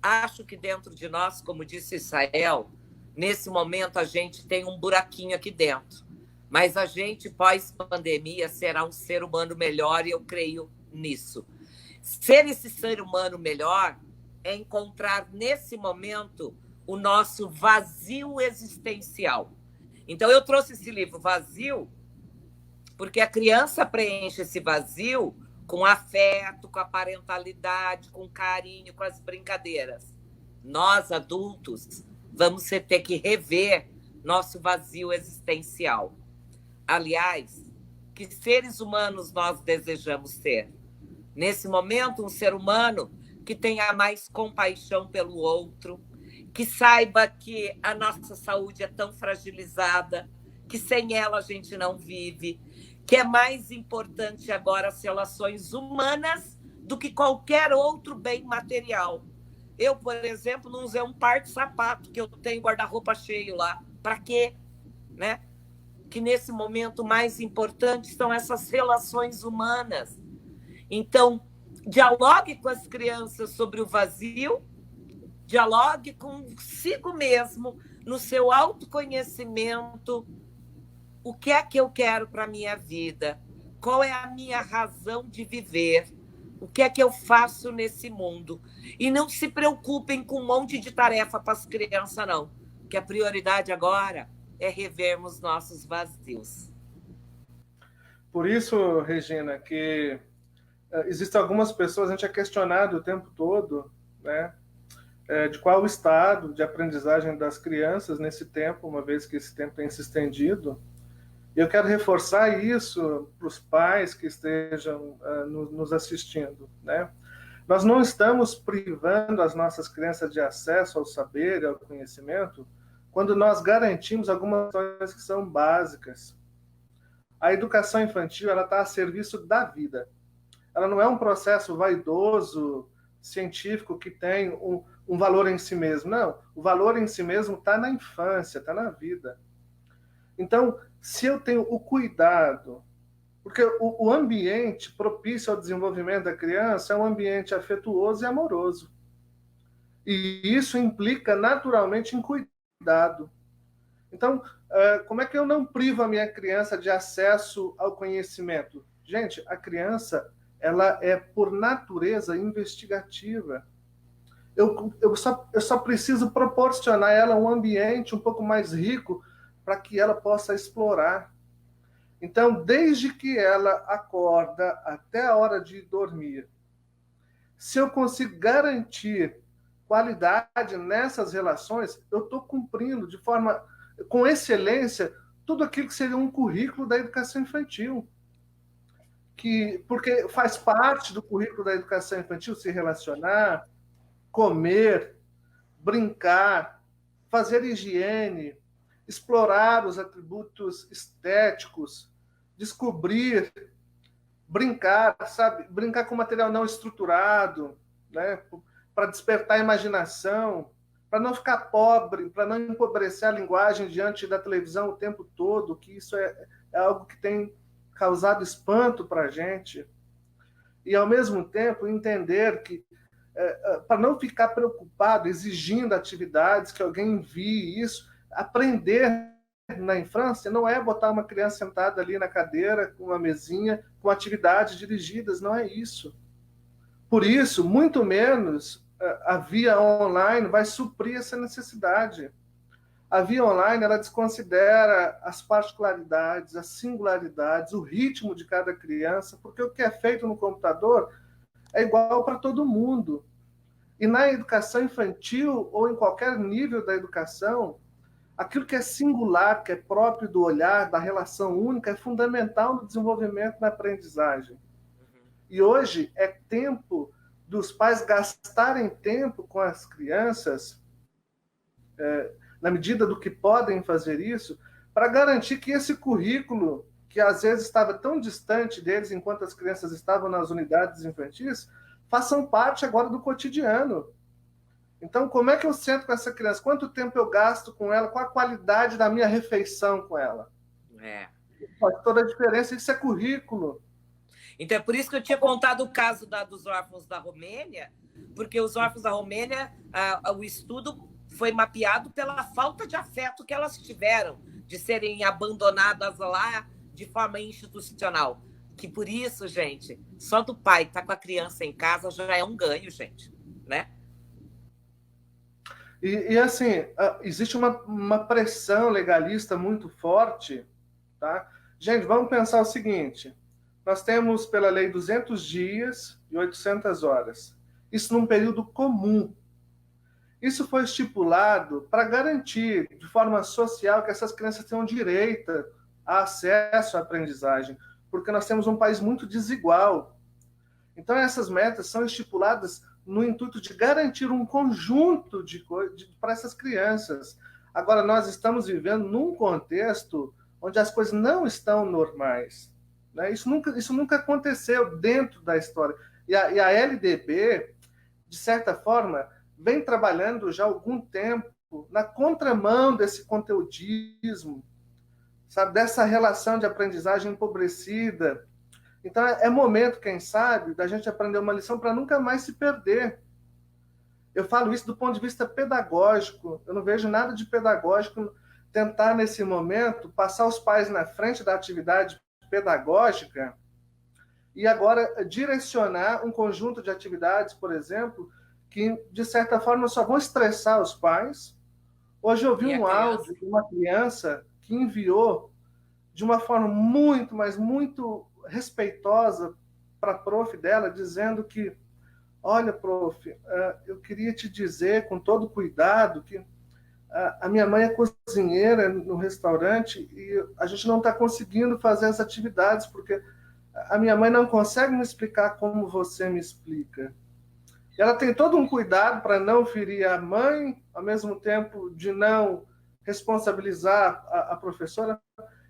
Acho que dentro de nós, como disse Israel, nesse momento a gente tem um buraquinho aqui dentro. Mas a gente, pós-pandemia, será um ser humano melhor e eu creio nisso. Ser esse ser humano melhor é encontrar nesse momento o nosso vazio existencial. Então, eu trouxe esse livro Vazio porque a criança preenche esse vazio com afeto, com a parentalidade, com carinho, com as brincadeiras. Nós, adultos, vamos ter que rever nosso vazio existencial. Aliás, que seres humanos nós desejamos ser? Nesse momento, um ser humano que tenha mais compaixão pelo outro, que saiba que a nossa saúde é tão fragilizada, que sem ela a gente não vive, que é mais importante agora as relações humanas do que qualquer outro bem material. Eu, por exemplo, não usei um par de sapato, que eu tenho guarda-roupa cheio lá. Para quê? Né? Que nesse momento mais importante são essas relações humanas. Então, dialogue com as crianças sobre o vazio, dialogue consigo mesmo, no seu autoconhecimento. O que é que eu quero para a minha vida? Qual é a minha razão de viver? O que é que eu faço nesse mundo? E não se preocupem com um monte de tarefa para as crianças, não. Que a prioridade agora é revermos nossos vazios. Por isso, Regina, que existem algumas pessoas, a gente é questionado o tempo todo, né, de qual o estado de aprendizagem das crianças nesse tempo, uma vez que esse tempo tem se estendido. E eu quero reforçar isso para os pais que estejam nos assistindo, né? Nós não estamos privando as nossas crianças de acesso ao saber e ao conhecimento quando nós garantimos algumas coisas que são básicas. A educação infantil ela está a serviço da vida. Ela não é um processo vaidoso, científico, que tem um valor em si mesmo. Não, o valor em si mesmo está na infância, está na vida. Então, se eu tenho o cuidado, porque o ambiente propício ao desenvolvimento da criança é um ambiente afetuoso e amoroso. E isso implica naturalmente em cuidado. Então, como é que eu não privo a minha criança de acesso ao conhecimento? Gente, a criança ela é, por natureza, investigativa. Eu só preciso proporcionar a ela um ambiente um pouco mais rico para que ela possa explorar. Então, desde que ela acorda até a hora de dormir, se eu consigo garantir qualidade nessas relações, eu estou cumprindo de forma, com excelência, tudo aquilo que seria um currículo da educação infantil. Porque faz parte do currículo da educação infantil se relacionar, comer, brincar, fazer higiene, explorar os atributos estéticos, descobrir, brincar, sabe? Brincar com material não estruturado, né? Para despertar a imaginação, para não ficar pobre, para não empobrecer a linguagem diante da televisão o tempo todo, que isso é algo que tem causado espanto para a gente. e, ao mesmo tempo, entender que, para não ficar preocupado, exigindo atividades, que alguém envie isso, aprender na infância não é botar uma criança sentada ali na cadeira, com uma mesinha, com atividades dirigidas, não é isso. Por isso, muito menos a via online vai suprir essa necessidade. A via online, ela desconsidera as particularidades, as singularidades, o ritmo de cada criança, porque o que é feito no computador é igual para todo mundo. E na educação infantil, ou em qualquer nível da educação, aquilo que é singular, que é próprio do olhar, da relação única, é fundamental no desenvolvimento da aprendizagem. E hoje é tempo dos pais gastarem tempo com as crianças, na medida do que podem fazer isso, para garantir que esse currículo, que às vezes estava tão distante deles enquanto as crianças estavam nas unidades infantis, façam parte agora do cotidiano. Então, como é que eu sento com essa criança? Quanto tempo eu gasto com ela? Qual a qualidade da minha refeição com ela? Faz toda a diferença, isso é currículo. Então, é por isso que eu tinha contado o caso dos órfãos da Romênia, porque os órfãos da Romênia, o estudo foi mapeado pela falta de afeto que elas tiveram, de serem abandonadas lá de forma institucional. Que por isso, gente, só do pai estar com a criança em casa já é um ganho, gente, né? E assim, existe uma pressão legalista muito forte, tá? Gente, vamos pensar o seguinte, nós temos pela lei 200 dias e 800 horas, isso num período comum. Isso foi estipulado para garantir, de forma social, que essas crianças tenham direito a acesso à aprendizagem, porque nós temos um país muito desigual. Então, essas metas são estipuladas no intuito de garantir um conjunto de coisas para essas crianças. Agora, nós estamos vivendo num contexto onde as coisas não estão normais, né? Isso nunca aconteceu dentro da história. E a LDB, de certa forma, vem trabalhando já há algum tempo na contramão desse conteudismo, sabe, dessa relação de aprendizagem empobrecida. Então, é momento, quem sabe, da gente aprender uma lição para nunca mais se perder. Eu falo isso do ponto de vista pedagógico. Eu não vejo nada de pedagógico tentar, nesse momento, passar os pais na frente da atividade pedagógica e agora direcionar um conjunto de atividades, por exemplo, que, de certa forma, só vão estressar os pais. Hoje eu vi um áudio de uma criança que enviou de uma forma muito, mas muito respeitosa para a prof dela, dizendo que, olha, prof, eu queria te dizer com todo cuidado que a minha mãe é cozinheira no restaurante e a gente não está conseguindo fazer as atividades porque a minha mãe não consegue me explicar como você me explica. E ela tem todo um cuidado para não ferir a mãe, ao mesmo tempo de não responsabilizar a professora,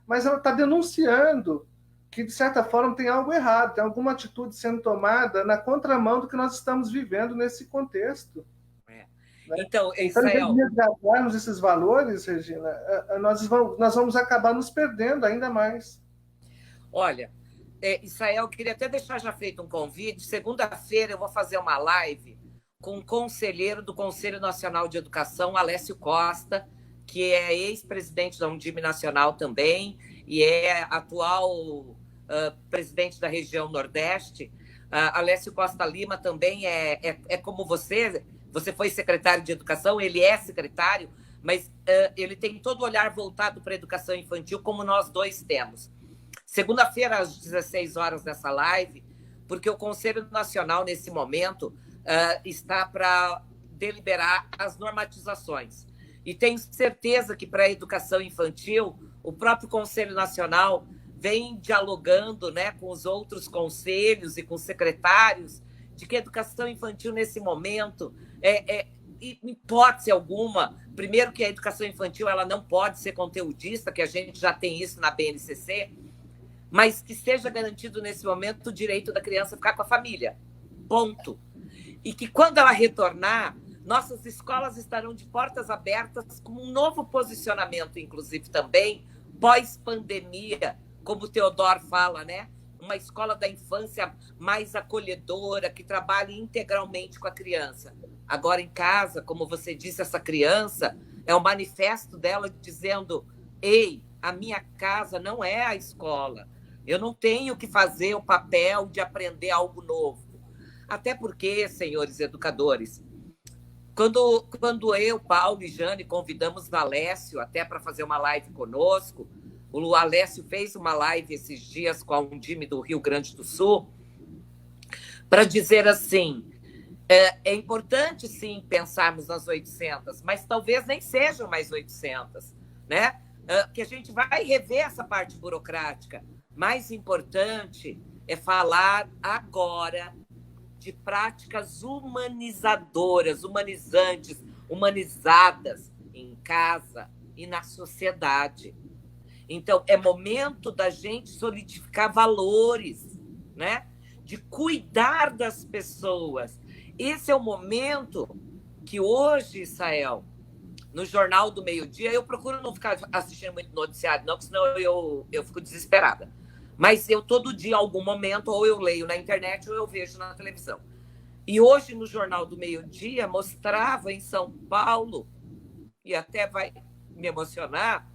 mas ela está denunciando que, de certa forma, tem algo errado, tem alguma atitude sendo tomada na contramão do que nós estamos vivendo nesse contexto. Né? Então, Israel... Então, resgatarmos esses valores, Regina, nós vamos acabar nos perdendo ainda mais. Olha, Israel, queria até deixar já feito um convite. Segunda-feira eu vou fazer uma live com um conselheiro do Conselho Nacional de Educação, Alessio Costa, que é ex-presidente da Undime Nacional também e é atual presidente da região Nordeste. Alessio Costa Lima também é como você foi secretário de Educação, ele é secretário, mas ele tem todo o olhar voltado para a educação infantil, como nós dois temos. Segunda-feira, às 16 horas, nessa live, porque o Conselho Nacional, nesse momento, está para deliberar as normatizações. E tenho certeza que, para a educação infantil, o próprio Conselho Nacional vem dialogando, né, com os outros conselhos e com os secretários de que a educação infantil, nesse momento, em hipótese alguma, primeiro que a educação infantil ela não pode ser conteudista, que a gente já tem isso na BNCC, mas que seja garantido, nesse momento, o direito da criança ficar com a família. Ponto. E que, quando ela retornar, nossas escolas estarão de portas abertas com um novo posicionamento, inclusive, também, pós-pandemia, como o Teodoro fala, né? uma escola da infância mais acolhedora, que trabalhe integralmente com a criança. Agora, em casa, como você disse, essa criança é o manifesto dela dizendo: ei, a minha casa não é a escola. Eu não tenho que fazer o papel de aprender algo novo. Até porque, senhores educadores, quando eu, Paulo e Jane convidamos o Alessio até para fazer uma live conosco, o Alessio fez uma live esses dias com a Undime do Rio Grande do Sul, para dizer assim, é importante, sim, pensarmos nas 800, mas talvez nem sejam mais 800, né? Que a gente vai rever essa parte burocrática. Mais importante é falar agora de práticas humanizadoras, humanizantes, humanizadas em casa e na sociedade. Então, é momento da gente solidificar valores, né? De cuidar das pessoas. Esse é o momento que hoje, Israel, no Jornal do Meio-Dia, eu procuro não ficar assistindo muito noticiário, não, porque senão eu fico desesperada. Mas eu, todo dia, em algum momento, ou eu leio na internet ou eu vejo na televisão. E hoje, no Jornal do Meio-Dia, mostrava em São Paulo, e até vai me emocionar,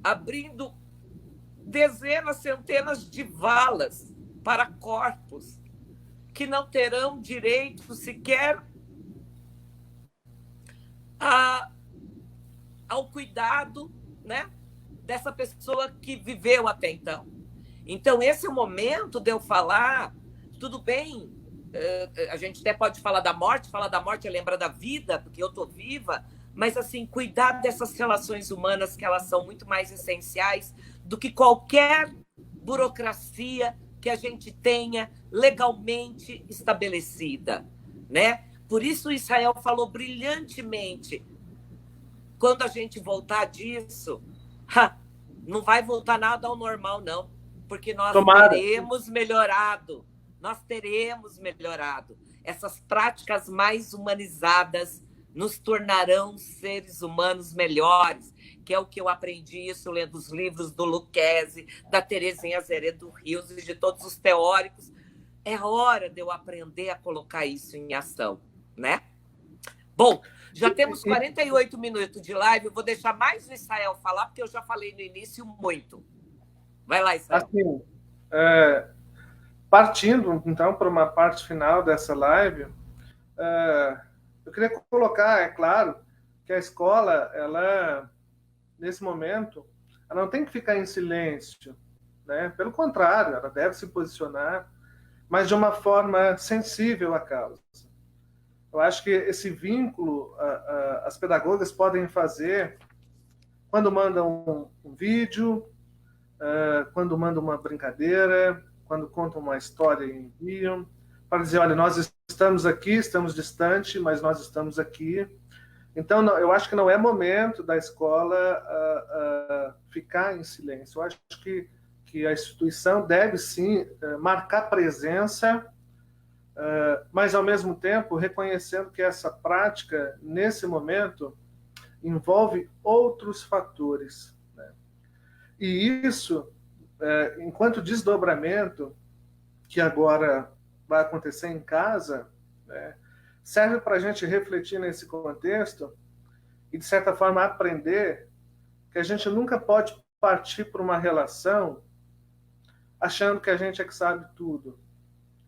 abrindo dezenas, centenas de valas para corpos que não terão direito sequer ao cuidado, né, dessa pessoa que viveu até então. Então, esse é o momento de eu falar, tudo bem, a gente até pode falar da morte é lembrar da vida, porque eu estou viva, mas, assim, cuidar dessas relações humanas, que elas são muito mais essenciais do que qualquer burocracia que a gente tenha legalmente estabelecida, né? Por isso, Israel falou brilhantemente, quando a gente voltar disso, não vai voltar nada ao normal, não, porque nós teremos melhorado. Essas práticas mais humanizadas nos tornarão seres humanos melhores, que é o que eu aprendi isso lendo os livros do Lucchesi, da Terezinha Azeredo Rios e de todos os teóricos. É hora de eu aprender a colocar isso em ação, né? Bom, já temos 48 minutos de live, eu vou deixar mais o Israel falar, porque eu já falei no início muito. Vai lá, Israel. Assim, partindo, então, para uma parte final dessa live, eu queria colocar, é claro, que a escola, ela, nesse momento, ela não tem que ficar em silêncio, né? Pelo contrário, ela deve se posicionar, mas de uma forma sensível à causa. Eu acho que esse vínculo as pedagogas podem fazer quando mandam um vídeo, quando mandam uma brincadeira, quando contam uma história e enviam, para dizer, olha, nós estamos aqui, estamos distante, mas nós estamos aqui. Então, eu acho que não é momento da escola ficar em silêncio. Eu acho que a instituição deve, sim, marcar presença, mas, ao mesmo tempo, reconhecendo que essa prática, nesse momento, envolve outros fatores, né? E isso, enquanto desdobramento, que agora vai acontecer em casa, né, serve para a gente refletir nesse contexto e, de certa forma, aprender que a gente nunca pode partir para uma relação achando que a gente é que sabe tudo,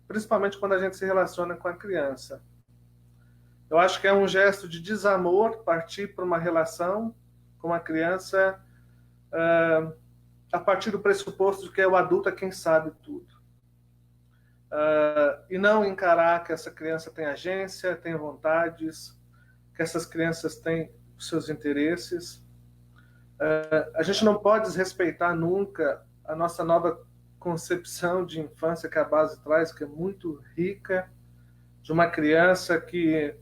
principalmente quando a gente se relaciona com a criança. Eu acho que é um gesto de desamor partir para uma relação com a criança a partir do pressuposto de que é o adulto é quem sabe tudo. E não encarar que essa criança tem agência, tem vontades, que essas crianças têm os seus interesses. A gente não pode desrespeitar nunca a nossa nova concepção de infância que a base traz, que é muito rica, de uma criança que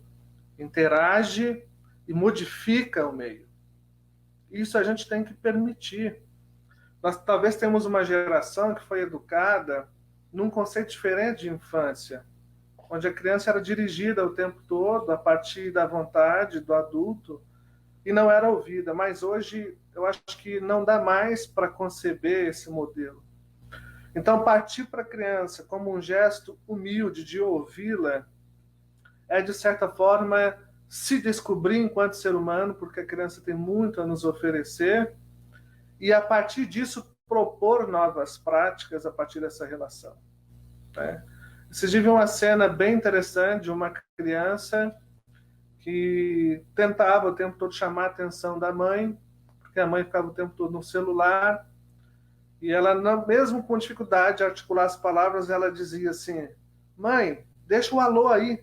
interage e modifica o meio. Isso a gente tem que permitir. Nós talvez temos uma geração que foi educada num conceito diferente de infância, onde a criança era dirigida o tempo todo a partir da vontade do adulto e não era ouvida. Mas hoje eu acho que não dá mais para conceber esse modelo. Então, partir para a criança como um gesto humilde de ouvi-la é, de certa forma, se descobrir enquanto ser humano, porque a criança tem muito a nos oferecer, e a partir disso propor novas práticas a partir dessa relação. Né? Vocês viram uma cena bem interessante de uma criança que tentava o tempo todo chamar a atenção da mãe, porque a mãe ficava o tempo todo no celular, e ela, mesmo com dificuldade de articular as palavras, ela dizia assim: mãe, deixa o alô aí,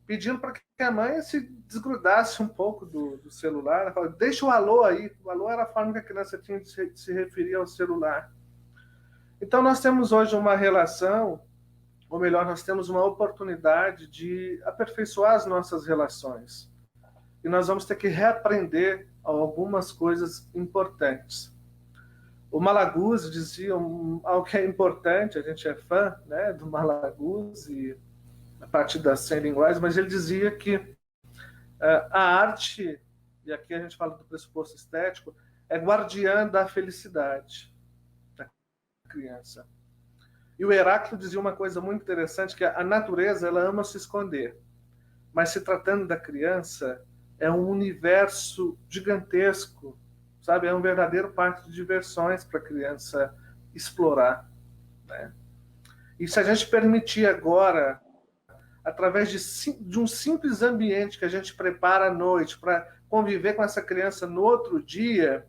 pedindo para que a mãe se desgrudasse um pouco do celular. Ela falava, deixa o alô aí. O alô era a forma que a criança tinha de se referir ao celular. Então, nós temos hoje uma relação, ou melhor, nós temos uma oportunidade de aperfeiçoar as nossas relações. E nós vamos ter que reaprender algumas coisas importantes. O Malaguzzi dizia algo que é importante, a gente é fã, né, do Malaguzzi, a partir das 100 linguagens, mas ele dizia que a arte, e aqui a gente fala do pressuposto estético, é guardiã da felicidade da criança. E o Heráclito dizia uma coisa muito interessante, que a natureza ela ama se esconder, mas se tratando da criança, é um universo gigantesco, sabe? É um verdadeiro parque de diversões para a criança explorar. Né? E se a gente permitir agora, através de um simples ambiente que a gente prepara à noite para conviver com essa criança no outro dia,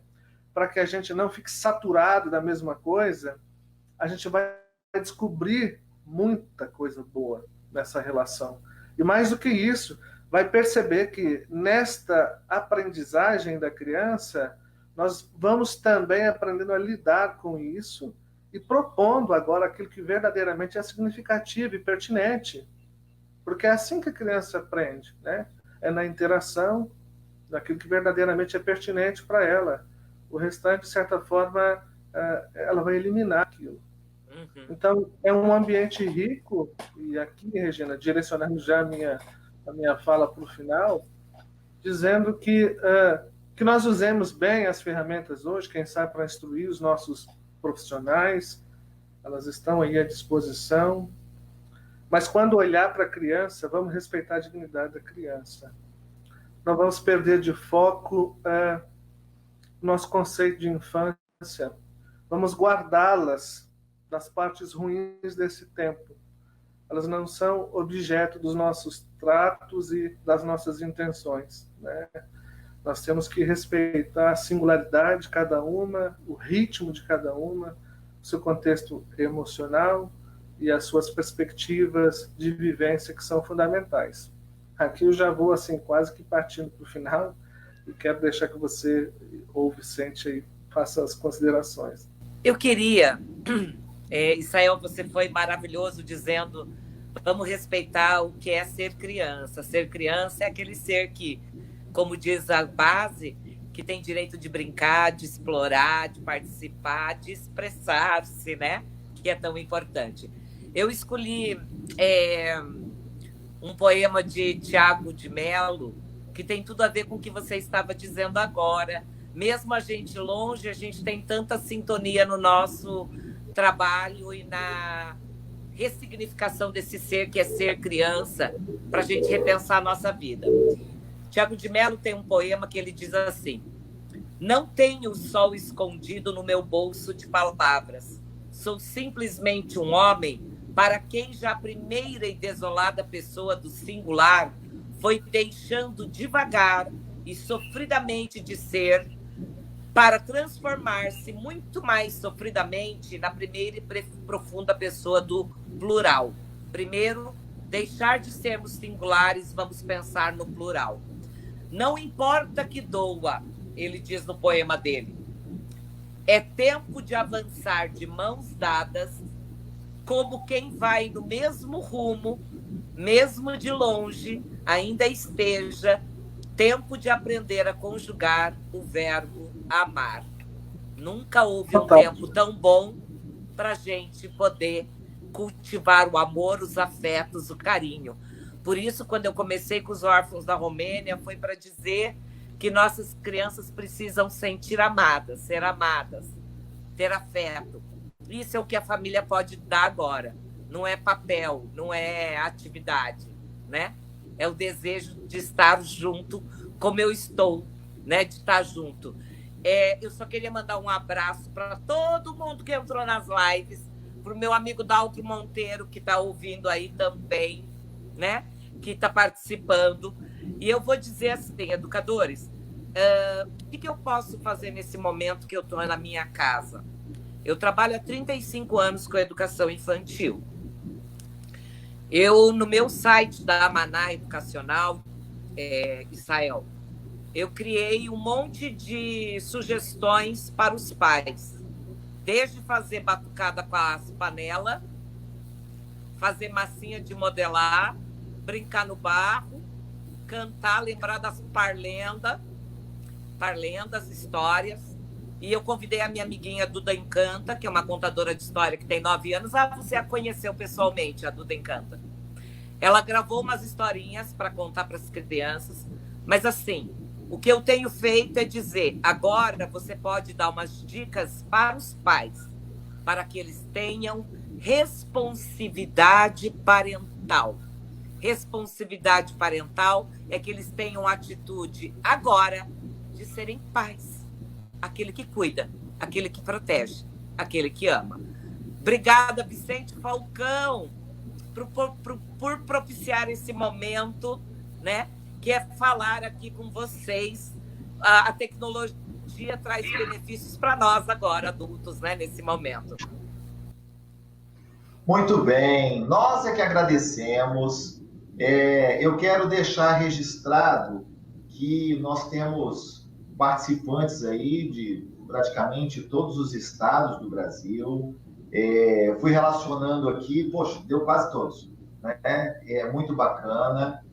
para que a gente não fique saturado da mesma coisa, a gente vai descobrir muita coisa boa nessa relação. E mais do que isso, vai perceber que nesta aprendizagem da criança, nós vamos também aprendendo a lidar com isso e propondo agora aquilo que verdadeiramente é significativo e pertinente. Porque é assim que a criança aprende, né? É na interação daquilo que verdadeiramente é pertinente para ela. O restante, de certa forma, ela vai eliminar aquilo. Uhum. Então, é um ambiente rico, e aqui, Regina, direcionando já a minha fala para o final, dizendo que nós usemos bem as ferramentas hoje, quem sabe para instruir os nossos profissionais, elas estão aí à disposição. Mas quando olhar para a criança, vamos respeitar a dignidade da criança. Não vamos perder de foco nosso conceito de infância. Vamos guardá-las das partes ruins desse tempo. Elas não são objeto dos nossos tratos e das nossas intenções. Né? Nós temos que respeitar a singularidade de cada uma, o ritmo de cada uma, o seu contexto emocional e as suas perspectivas de vivência que são fundamentais. Aqui eu já vou assim quase que partindo para o final e quero deixar que você ou Vicente aí faça as considerações. Eu queria, Israel, você foi maravilhoso dizendo vamos respeitar o que é ser criança. Ser criança é aquele ser que, como diz a base, que tem direito de brincar, de explorar, de participar, de expressar-se, né? Que é tão importante. Eu escolhi um poema de Tiago de Mello, que tem tudo a ver com o que você estava dizendo agora. Mesmo a gente longe, a gente tem tanta sintonia no nosso trabalho e na ressignificação desse ser que é ser criança, para a gente repensar a nossa vida. Tiago de Mello tem um poema que ele diz assim: não tenho o sol escondido no meu bolso de palavras. Sou simplesmente um homem para quem já a primeira e desolada pessoa do singular foi deixando devagar e sofridamente de ser, para transformar-se muito mais sofridamente na primeira e profunda pessoa do plural. Primeiro, deixar de sermos singulares, vamos pensar no plural. Não importa que doa, ele diz no poema dele, é tempo de avançar de mãos dadas, como quem vai no mesmo rumo, mesmo de longe, ainda esteja, tempo de aprender a conjugar o verbo amar. Nunca houve um tempo tão bom para a gente poder cultivar o amor, os afetos, o carinho. Por isso, quando eu comecei com os órfãos da Romênia, foi para dizer que nossas crianças precisam sentir amadas, ser amadas, ter afeto. Isso é o que a família pode dar agora. Não é papel, não é atividade, né? É o desejo de estar junto, como eu estou, né? De estar junto. Eu só queria mandar um abraço para todo mundo que entrou nas lives, para o meu amigo Daltro Monteiro, que está ouvindo aí também, né? Que está participando. E eu vou dizer assim, educadores, o que eu posso fazer nesse momento que eu estou na minha casa? Eu trabalho há 35 anos com educação infantil. No meu site da Maná Educacional, Israel, eu criei um monte de sugestões para os pais. Desde fazer batucada com as panelas, fazer massinha de modelar, brincar no barro, cantar, lembrar das parlendas, histórias. E eu convidei a minha amiguinha Duda Encanta, que é uma contadora de história que tem 9 anos. Você a conheceu pessoalmente, a Duda Encanta. Ela gravou umas historinhas para contar para as crianças. Mas, assim, o que eu tenho feito é dizer, agora você pode dar umas dicas para os pais, para que eles tenham responsividade parental. Responsividade parental é que eles tenham atitude agora de serem pais. Aquele que cuida, aquele que protege, aquele que ama. Obrigada, Vicente Falcão, por propiciar esse momento, né? Que é falar aqui com vocês. A tecnologia traz benefícios para nós agora, adultos, né? Nesse momento. Muito bem, nós é que agradecemos. Eu quero deixar registrado que nós temos participantes aí de praticamente todos os estados do Brasil. Fui relacionando aqui, poxa, deu quase todos, né? É muito bacana.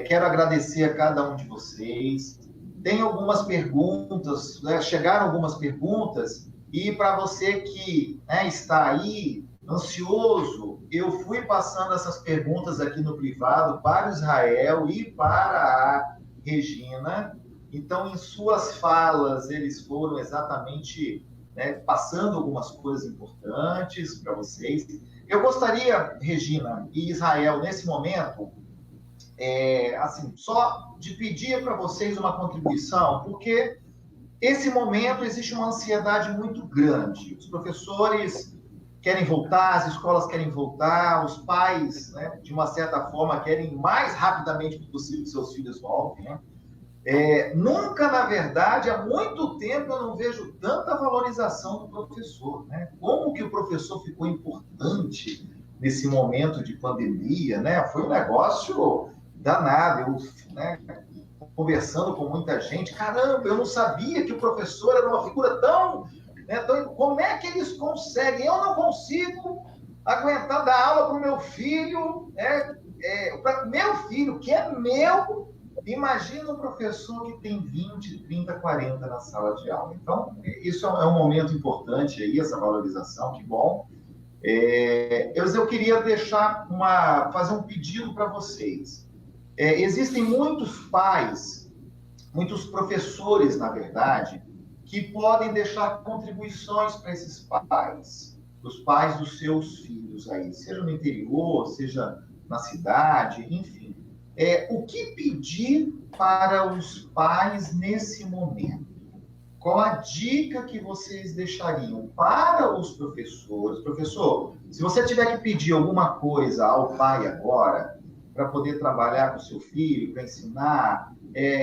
Quero agradecer a cada um de vocês. Tem algumas perguntas, né? Chegaram algumas perguntas, e para você que, né, está aí ansioso, eu fui passando essas perguntas aqui no privado para o Israel e para a Regina. Então, em suas falas, eles foram exatamente, né, passando algumas coisas importantes para vocês. Eu gostaria, Regina e Israel, nesse momento, assim, só de pedir para vocês uma contribuição, porque esse momento existe uma ansiedade muito grande. Os professores querem voltar, as escolas querem voltar, os pais, né, de uma certa forma, querem mais rapidamente possível que seus filhos voltem, né? Nunca, na verdade, há muito tempo eu não vejo tanta valorização do professor, né? Como que o professor ficou importante nesse momento de pandemia, né? Foi um negócio danado. Eu, né, conversando com muita gente, caramba, eu não sabia que o professor era uma figura tão, né, como é que eles conseguem? Eu não consigo aguentar dar aula para o meu filho, para meu filho, que é meu. Imagina um professor que tem 20, 30, 40 na sala de aula. Então, isso é um momento importante aí, essa valorização, que bom. Eu queria fazer um pedido para vocês. Existem muitos pais, muitos professores, na verdade, que podem deixar contribuições para esses pais, os pais dos seus filhos aí, seja no interior, seja na cidade, enfim. O que pedir para os pais nesse momento? Qual a dica que vocês deixariam para os professores? Professor, se você tiver que pedir alguma coisa ao pai agora, para poder trabalhar com seu filho, para ensinar,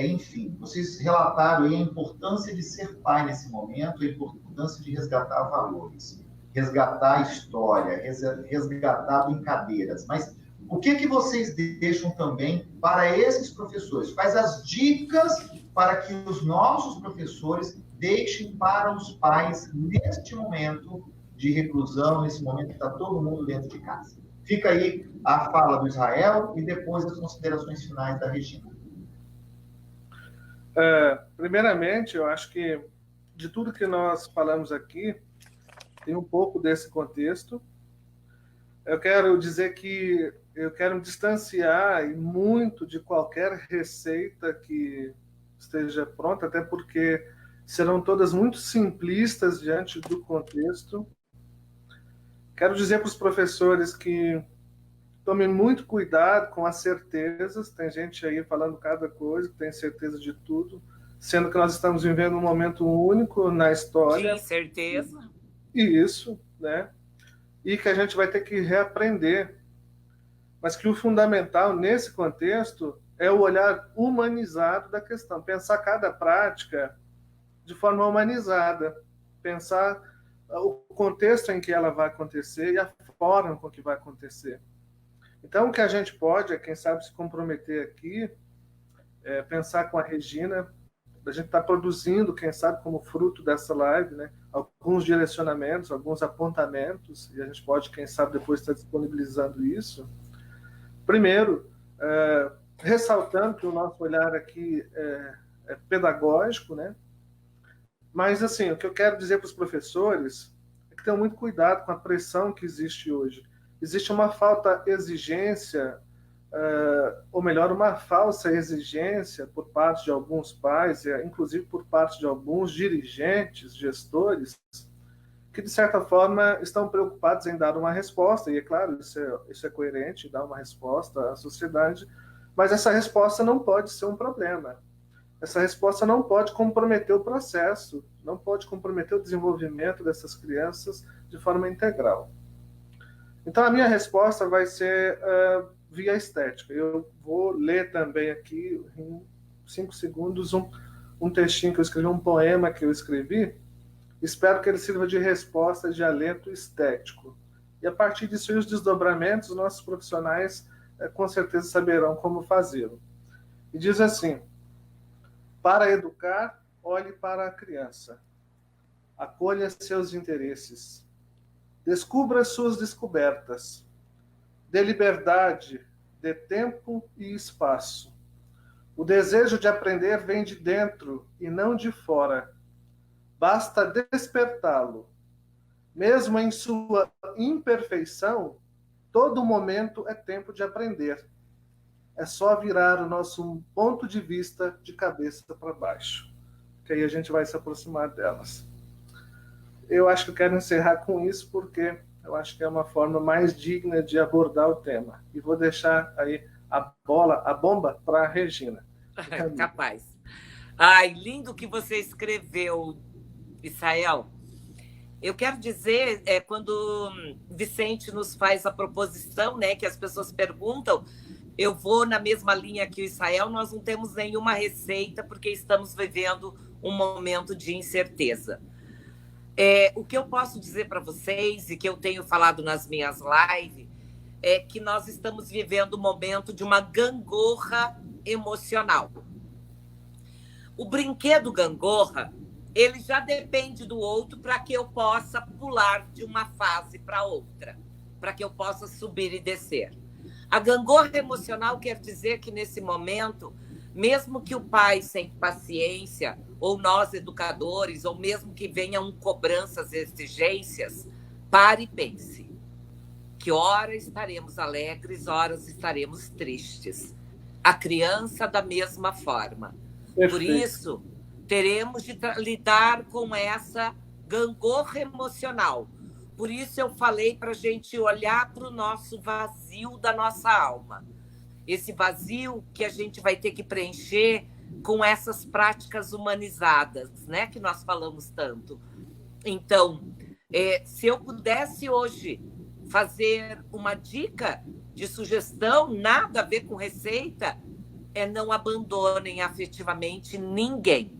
enfim, vocês relataram aí a importância de ser pai nesse momento, a importância de resgatar valores, resgatar história, resgatar brincadeiras, mas o que vocês deixam também para esses professores? Quais as dicas para que os nossos professores deixem para os pais neste momento de reclusão, nesse momento que está todo mundo dentro de casa? Fica aí a fala do Israel e depois as considerações finais da Regina. Primeiramente, eu acho que de tudo que nós falamos aqui, tem um pouco desse contexto. Eu quero dizer que eu quero me distanciar muito de qualquer receita que esteja pronta, até porque serão todas muito simplistas diante do contexto. Quero dizer para os professores que tomem muito cuidado com as certezas. Tem gente aí falando cada coisa, que tem certeza de tudo, sendo que nós estamos vivendo um momento único na história. De certeza. E isso, né? E que a gente vai ter que reaprender. Mas que o fundamental nesse contexto é o olhar humanizado da questão. Pensar cada prática de forma humanizada. Pensar o contexto em que ela vai acontecer e a forma com que vai acontecer. Então, o que a gente pode é, quem sabe, se comprometer aqui, pensar com a Regina, a gente está produzindo, quem sabe, como fruto dessa live, né, alguns direcionamentos, alguns apontamentos, e a gente pode, quem sabe, depois estar disponibilizando isso. Primeiro, ressaltando que o nosso olhar aqui é pedagógico, né? Mas, assim, o que eu quero dizer para os professores é que tenham muito cuidado com a pressão que existe hoje. Existe uma falta exigência, ou melhor, uma falsa exigência por parte de alguns pais, inclusive por parte de alguns dirigentes, gestores, que, de certa forma, estão preocupados em dar uma resposta, e, é claro, isso é coerente, dar uma resposta à sociedade, mas essa resposta não pode ser um problema. Essa resposta não pode comprometer o processo, não pode comprometer o desenvolvimento dessas crianças de forma integral. Então, a minha resposta vai ser via estética. Eu vou ler também aqui, em 5 segundos, um textinho que eu escrevi, um poema que eu escrevi. Espero que ele sirva de resposta de alento estético. E, a partir disso, os desdobramentos, os nossos profissionais com certeza saberão como fazê-lo. E diz assim: para educar, olhe para a criança. Acolha seus interesses. Descubra suas descobertas. Dê liberdade, dê tempo e espaço. O desejo de aprender vem de dentro e não de fora. Basta despertá-lo. Mesmo em sua imperfeição, todo momento é tempo de aprender. É só virar o nosso ponto de vista de cabeça para baixo, que aí a gente vai se aproximar delas. Eu acho que eu quero encerrar com isso, porque eu acho que é uma forma mais digna de abordar o tema. E vou deixar aí a bomba para a Regina. Capaz. Ai, lindo que você escreveu, Israel. Eu quero dizer, quando Vicente nos faz a proposição, né, que as pessoas perguntam, eu vou na mesma linha que o Israel, nós não temos nenhuma receita, porque estamos vivendo um momento de incerteza. O que eu posso dizer para vocês, e que eu tenho falado nas minhas lives, é que nós estamos vivendo um momento de uma gangorra emocional. O brinquedo gangorra, ele já depende do outro para que eu possa pular de uma fase para outra, para que eu possa subir e descer. A gangorra emocional quer dizer que, nesse momento, mesmo que o pai sem paciência, ou nós educadores, ou mesmo que venham cobranças, exigências, pare e pense. Que ora estaremos alegres, horas estaremos tristes. A criança da mesma forma. Perfeito. Por isso, teremos de lidar com essa gangorra emocional. Por isso eu falei para a gente olhar para o nosso vazio da nossa alma. Esse vazio que a gente vai ter que preencher com essas práticas humanizadas, né, que nós falamos tanto. Então, se eu pudesse hoje fazer uma dica de sugestão, nada a ver com receita, não abandonem afetivamente ninguém.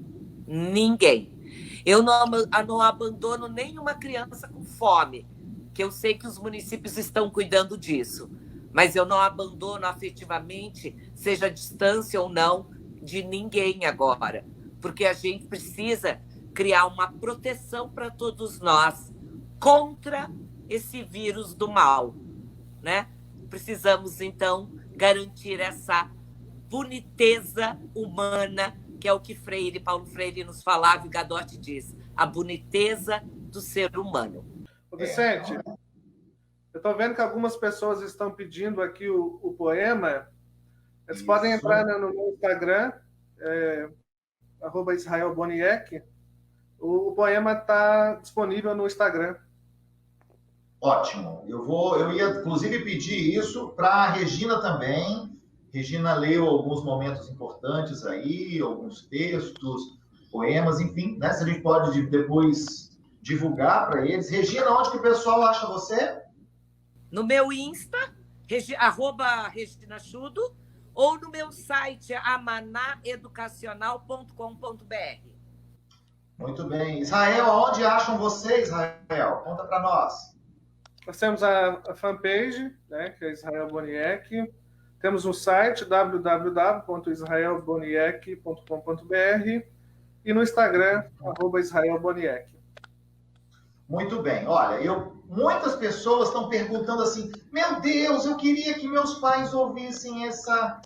Ninguém. Eu não abandono nenhuma criança com fome, que eu sei que os municípios estão cuidando disso. Mas eu não abandono afetivamente, seja a distância ou não, de ninguém agora. Porque a gente precisa criar uma proteção para todos nós contra esse vírus do mal, né? Precisamos, então, garantir essa boniteza humana, que é o que Paulo Freire nos falava, e Gadotti diz, a boniteza do ser humano. Vicente, eu estou vendo que algumas pessoas estão pedindo aqui o poema. Eles podem entrar no meu Instagram, @IsraelBoniek. O poema está disponível no Instagram. Ótimo. Eu ia, inclusive, pedir isso para a Regina também. Regina leu alguns momentos importantes aí, alguns textos, poemas, enfim, né? Se a gente pode depois divulgar para eles. Regina, onde que o pessoal acha você? No meu Insta, @Regina Chudo, ou no meu site, amanaeducacional.com.br. Muito bem. Israel, aonde acham você, Israel? Conta para nós. Nós temos a fanpage, né, que é Israel Boniek. Temos um site, www.israelboniek.com.br, e no Instagram, @IsraelBoniek. Muito bem. Olha, muitas pessoas estão perguntando assim, meu Deus, eu queria que meus pais ouvissem essa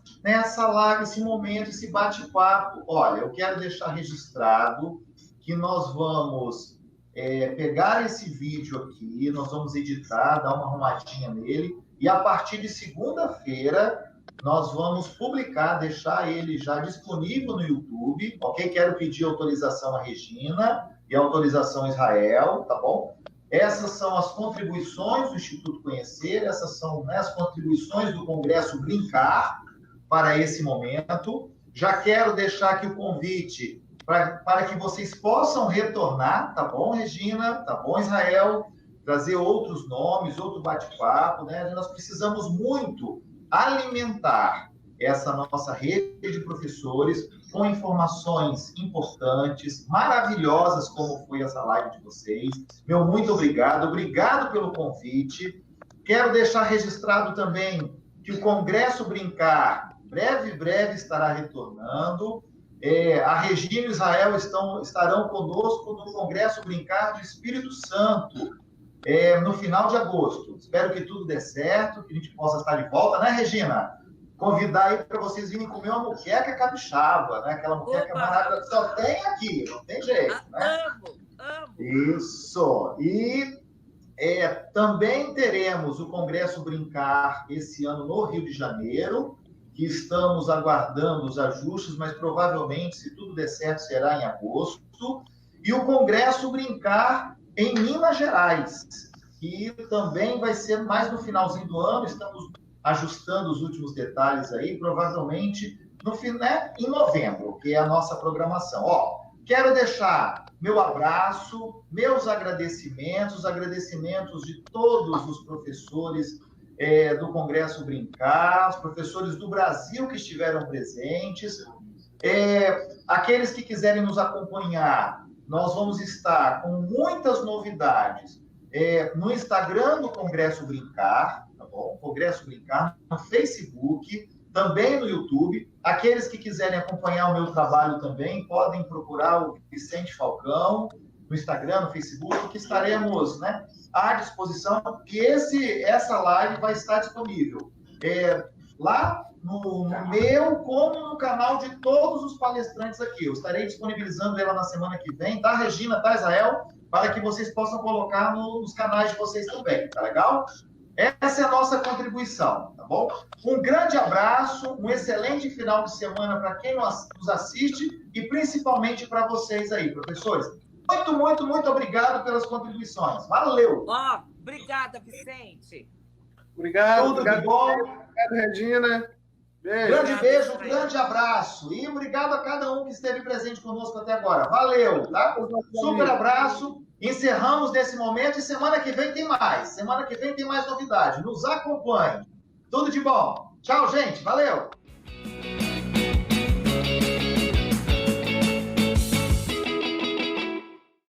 live, esse momento, esse bate-papo. Olha, eu quero deixar registrado que nós vamos pegar esse vídeo aqui, nós vamos editar, dar uma arrumadinha nele, e a partir de segunda-feira nós vamos publicar, deixar ele já disponível no YouTube, ok? Quero pedir autorização à Regina e autorização a Israel, tá bom? Essas são as contribuições do Instituto Conhecer, essas são, né, as contribuições do Congresso Brincar para esse momento. Já quero deixar aqui o convite para que vocês possam retornar, tá bom, Regina? Tá bom, Israel? Trazer outros nomes, outro bate-papo, né? Nós precisamos muito alimentar essa nossa rede de professores com informações importantes, maravilhosas, como foi essa live de vocês. Meu muito obrigado. Obrigado pelo convite. Quero deixar registrado também que o Congresso Brincar, breve estará retornando. A Regina e o Israel estarão conosco no Congresso Brincar do Espírito Santo, no final de agosto. Espero que tudo dê certo, que a gente possa estar de volta, né, Regina? Convidar aí para vocês virem comer uma moqueca capixaba, né? Aquela moqueca maravilhosa. Só tem aqui, não tem jeito, né? Amo! Isso! E também teremos o Congresso Brincar esse ano no Rio de Janeiro, que estamos aguardando os ajustes, mas provavelmente, se tudo der certo, será em agosto. E o Congresso Brincar em Minas Gerais, que também vai ser mais no finalzinho do ano. Estamos ajustando os últimos detalhes aí, provavelmente em novembro, que é a nossa programação. Quero deixar meu abraço, meus agradecimentos, os agradecimentos de todos os professores do Congresso Brincar, os professores do Brasil que estiveram presentes, aqueles que quiserem nos acompanhar. Nós vamos estar com muitas novidades no Instagram do Congresso Brincar, tá bom? Congresso Brincar, no Facebook, também no YouTube. Aqueles que quiserem acompanhar o meu trabalho também podem procurar o Vicente Falcão no Instagram, no Facebook, que estaremos, né, à disposição, que essa live vai estar disponível lá no meu, como no canal de todos os palestrantes aqui. Eu estarei disponibilizando ela na semana que vem, tá, Regina, tá, Israel? Para que vocês possam colocar nos canais de vocês também, tá legal? Essa é a nossa contribuição, tá bom? Um grande abraço, um excelente final de semana para quem nos assiste e principalmente para vocês aí, professores. Muito obrigado pelas contribuições. Valeu! Obrigada, Vicente. Obrigado. Tudo de bom. Obrigado, Regina. Beijo. Grande beijo, grande abraço. E obrigado a cada um que esteve presente conosco até agora. Valeu, tá? Super abraço. Encerramos nesse momento e semana que vem tem mais. Semana que vem tem mais novidade. Nos acompanhe. Tudo de bom. Tchau, gente. Valeu.